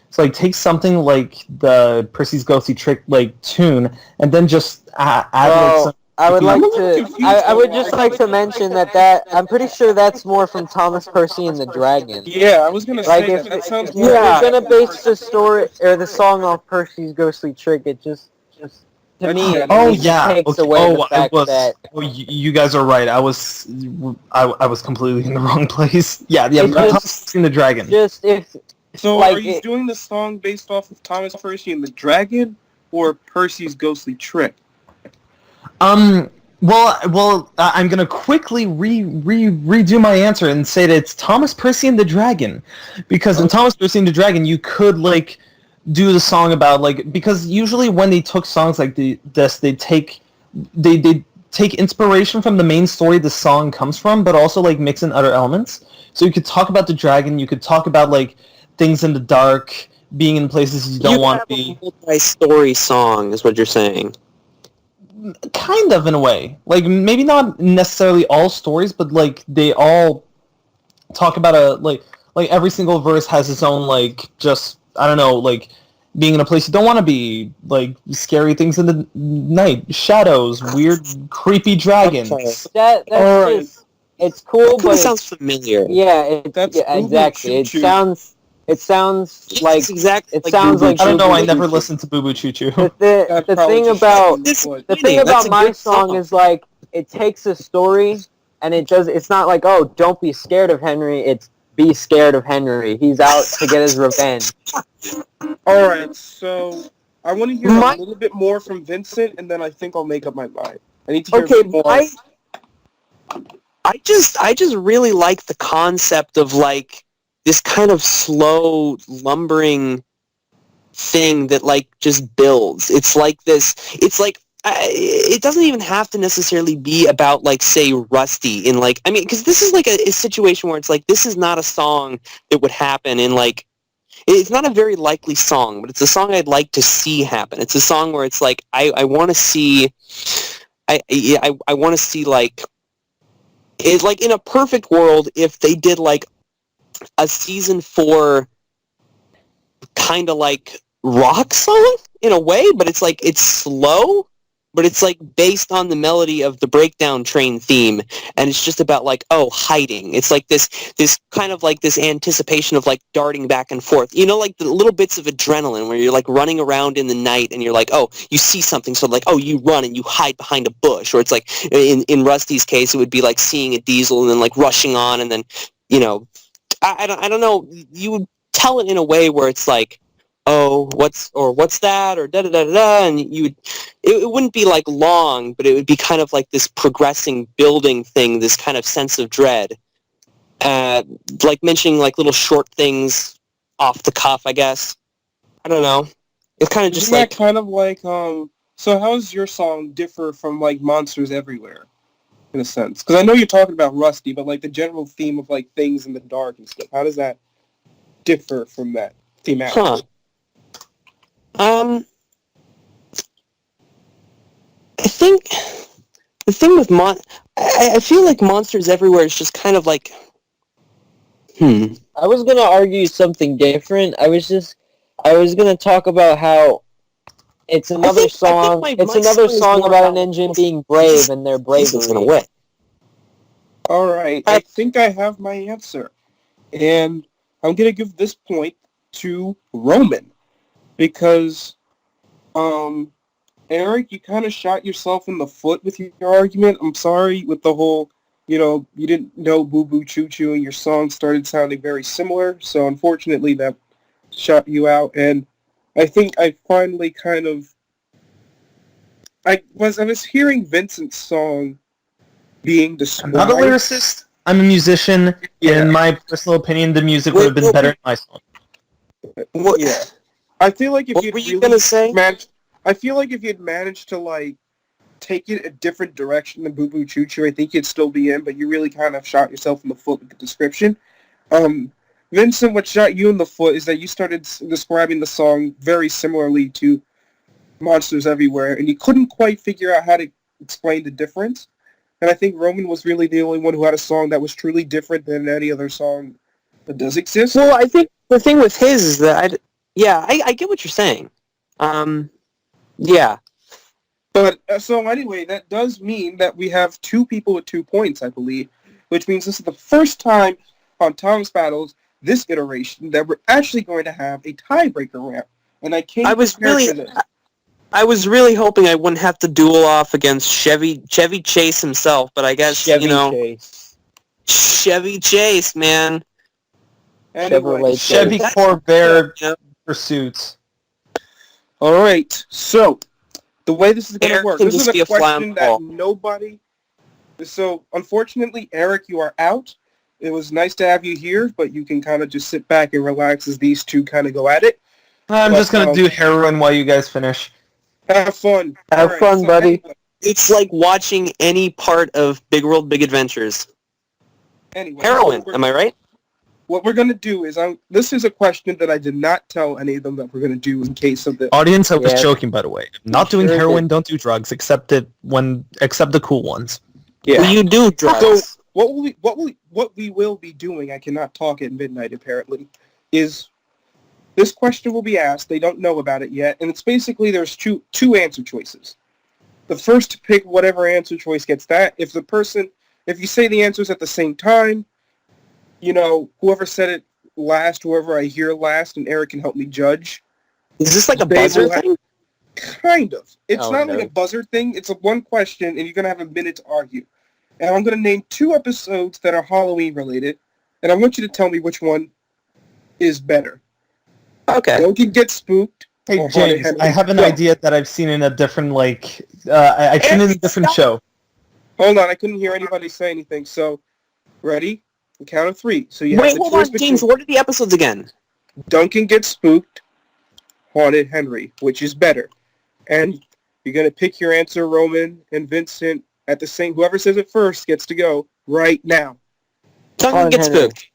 So like take something like the Percy's Ghostly Trick like tune and then just add like some. I would just like to mention that I'm pretty sure that's more from Thomas Percy and the Dragon. Yeah, I was gonna say that sounds more. Yeah, you're gonna base the story or the song off Percy's Ghostly Trick. It just to me. Takes away the fact that. Oh, you guys are right. I was completely in the wrong place. Yeah. Thomas Percy and the Dragon. So are you doing the song based off of Thomas Percy and the Dragon, or Percy's Ghostly Trick? Well, I'm gonna quickly redo my answer and say that it's Thomas Percy and the Dragon, because in Thomas Percy and the Dragon you could like do the song about like, because usually when they took songs like this, they take inspiration from the main story the song comes from, but also like mix in other elements. So you could talk about the dragon, you could talk about like things in the dark, being in places you don't want to be. A multi-story song is what you're saying. Kind of, in a way. Like, maybe not necessarily all stories, but, like, they all talk about like every single verse has its own like just I don't know like being in a place you don't want to be, like scary things in the night, shadows, weird creepy dragons. That's Alright. just it's cool, Kind but of sounds familiar. That's exactly. Boo Boo It sounds like It's exactly. it sounds Boo Boo like I don't know. Choo I Choo. never listened to Boo Boo Choo Choo. That the probably thing just about shot the you in thing That's about a my good song song. is like it takes a story and it's not like, oh, don't be scared of Henry, it's be scared of Henry. He's out to get his revenge. All right, so I want to hear My- a little bit more from Vincent, and then I think I'll make up my mind. I need to hear Okay, more. I just really like the concept of like this kind of slow lumbering thing that like just builds. It's like this. It's like it doesn't even have to necessarily be about like say Rusty in like I mean because this is like a situation where it's like this is not a song that would happen in like it's not a very likely song, but it's a song I'd like to see happen. It's a song where it's like I want to see I want to see like it's like in a perfect world if they did like a season 4 kind of like rock song in a way, but it's like it's slow, but it's like based on the melody of the Breakdown Train theme, and it's just about like hiding. It's like this kind of like this anticipation of like darting back and forth. You know, like the little bits of adrenaline where you're like running around in the night and you're like, oh, you see something, so like you run and you hide behind a bush, or it's like in Rusty's case it would be like seeing a diesel and then like rushing on and then I don't know, you would tell it in a way where it's like, oh, what's that, or da da da da, and it wouldn't be like long, but it would be kind of like this progressing, building thing, this kind of sense of dread, like mentioning like little short things off the cuff, I guess. I don't know. It's kind of just Isn't like that kind of like So how does your song differ from like Monsters Everywhere, in a sense? Because I know you're talking about Rusty, but like the general theme of like things in the dark and stuff. How does that differ from that thematic? huh? I think the thing with I feel like Monsters Everywhere is just kind of like, I was gonna argue something different. I was gonna talk about how it's another song. It's another song about an engine being brave and their bravery. in a way. All right, I think I have my answer, and I'm gonna give this point to Roman because, Eric, you kind of shot yourself in the foot with your argument. I'm sorry with the whole, you didn't know Boo Boo Choo Choo and your song started sounding very similar. So unfortunately that shot you out. And I think I finally I was hearing Vincent's song being described. I'm not a lyricist. I'm a musician. Yeah. In my personal opinion, the music would have been better in my song. What? Yeah. I feel like if What you'd were you really gonna say? I feel like if you'd managed to like take it a different direction than Boo Boo Choo Choo, I think you'd still be in, but you really kind of shot yourself in the foot with the description. Vincent, what shot you in the foot is that you started describing the song very similarly to Monsters Everywhere, and you couldn't quite figure out how to explain the difference. And I think Roman was really the only one who had a song that was truly different than any other song that does exist. Well, I think the thing with his is that I get what you're saying. Yeah. But, so anyway, that does mean that we have 2 people with 2 points, I believe, which means this is the first time on Tom's Battles, this iteration, that we're actually going to have a tiebreaker round. And I came prepared for this. I was really hoping I wouldn't have to duel off against Chevy Chase himself, but I guess, Chase. Chevy Chase, man. Anyway, Chevrolet Chevy That's- Corvair Yeah. Pursuits. all right, so the way this is going to Eric work, can this is just be a a fly on question the wall. that nobody... So, unfortunately, Eric, you are out. It was nice to have you here, but you can kind of just sit back and relax as these two kind of go at it. I'm But, just gonna do heroin while you guys finish. Have fun. Have fun, buddy. It's like watching any part of Big World, Big Adventures. Anyway, Heroin, am I right? What we're going to do is, this is a question that I did not tell any of them that we're going to do in case of the... Audience, I was Yeah. joking, by the way. Not doing Sure heroin, don't do drugs, except the cool ones. Yeah. Well, you do drugs. what we will be doing, I cannot talk at midnight apparently, is this question will be asked. They don't know about it yet, and it's basically there's two answer choices. The first to pick whatever answer choice gets that. If you say the answers at the same time, whoever said it last, whoever I hear last, and Eric can help me judge. Is this like a buzzer thing? Kind of. It's not like a buzzer thing. It's a one question, and you're going to have a minute to argue. And I'm going to name 2 episodes that are Halloween related, and I want you to tell me which one is better. Okay. Don't you get spooked. Hey, James, I have an idea that I've seen in a different, I've seen in a different show. Hold on, I couldn't hear anybody say anything. So, ready? The count of 3. So you Wait, hold on, James, what are the episodes again? Duncan Gets Spooked, Haunted Henry, which is better. And you're going to pick your answer, Roman and Vincent, at the same... Whoever says it first gets to go right now. Duncan Gets Spooked.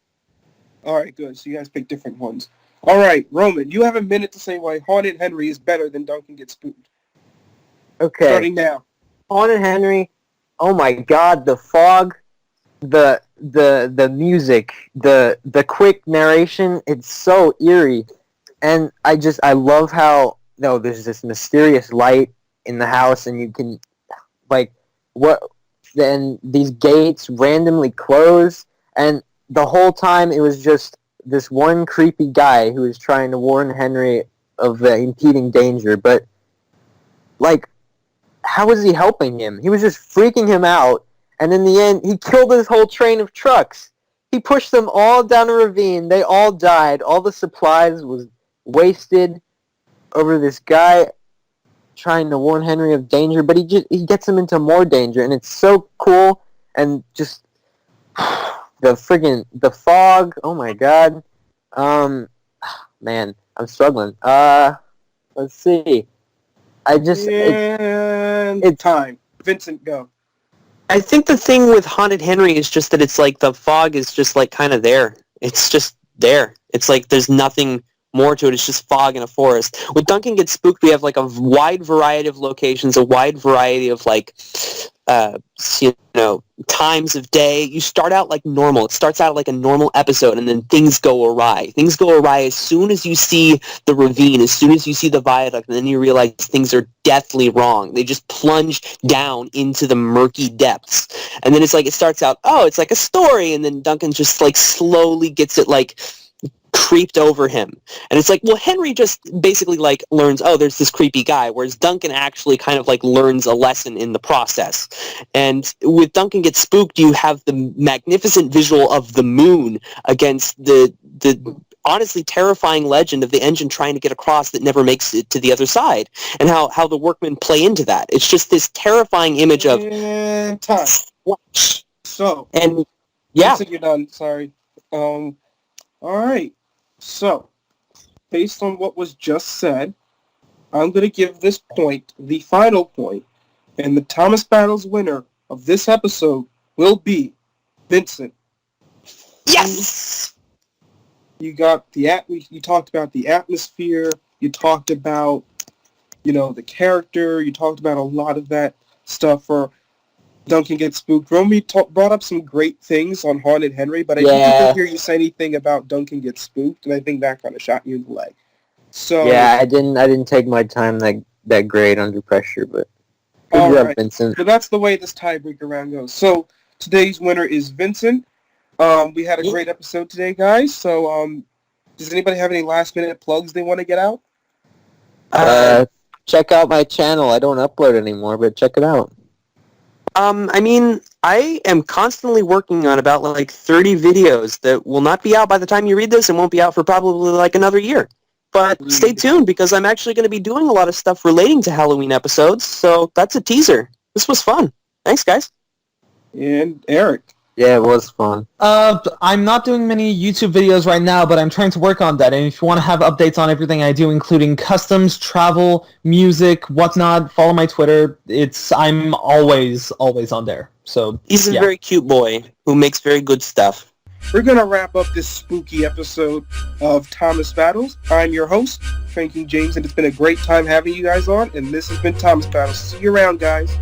All right, good. So you guys pick different ones. All right, Roman, you have a minute to say why Haunted Henry is better than Duncan Gets Spooked. Okay. Starting now. Haunted Henry, oh my god, the fog, the music, the quick narration, it's so eerie. And I love how, there's this mysterious light in the house, and you can, then these gates randomly close, and the whole time it was just this one creepy guy who was trying to warn Henry of the impending danger, but, how was he helping him? He was just freaking him out, and in the end, he killed his whole train of trucks. He pushed them all down a ravine, they all died, all the supplies was wasted over this guy trying to warn Henry of danger, but he gets him into more danger, and it's so cool, and just the fog, oh my god. Man, I'm struggling. Let's see. It's time. Vincent, go. I think the thing with Haunted Henry is just that it's like the fog is just like kind of there. It's just there. It's like there's nothing more to it. It's just fog in a forest. With Duncan Gets Spooked, we have like a wide variety of locations, a wide variety of times of day. You start out like normal. It starts out like a normal episode, and then things go awry. Things go awry as soon as you see the ravine, as soon as you see the viaduct, and then you realize things are deathly wrong. They just plunge down into the murky depths. And then it's like, it starts out, it's like a story, and then Duncan just like slowly gets it like creeped over him. And it's like, well, Henry just basically like learns, there's this creepy guy, whereas Duncan actually kind of like learns a lesson in the process. And with Duncan Gets Spooked, you have the magnificent visual of the moon against the honestly terrifying legend of the engine trying to get across that never makes it to the other side, and how the workmen play into that. It's just this terrifying image of time. So, and yeah, you're done. Sorry. All right. So, based on what was just said, I'm going to give this point the final point, and the Thomas Battles winner of this episode will be Vincent. Yes. You got you talked about the atmosphere. You talked about, the character. You talked about a lot of that stuff for Duncan Gets Spooked. Romy brought up some great things on Haunted Henry, but I didn't hear you say anything about Duncan Gets Spooked, and I think that kind of shot you in the leg. So yeah, I didn't take my time that great under pressure, but good job, Vincent. So that's the way this tiebreaker round goes. So today's winner is Vincent. We had a great episode today, guys. So does anybody have any last-minute plugs they want to get out? Check out my channel. I don't upload anymore, but check it out. I mean, I am constantly working on about like 30 videos that will not be out by the time you read this and won't be out for probably like another year. But stay tuned, because I'm actually going to be doing a lot of stuff relating to Halloween episodes, so that's a teaser. This was fun. Thanks, guys. And Eric. Yeah, it was fun. I'm not doing many YouTube videos right now, but I'm trying to work on that. And if you want to have updates on everything I do, including customs, travel, music, whatnot, follow my Twitter. I'm always on there. So he's a very cute boy who makes very good stuff. We're going to wrap up this spooky episode of Thomas Battles. I'm your host, Frankie James, and it's been a great time having you guys on. And this has been Thomas Battles. See you around, guys.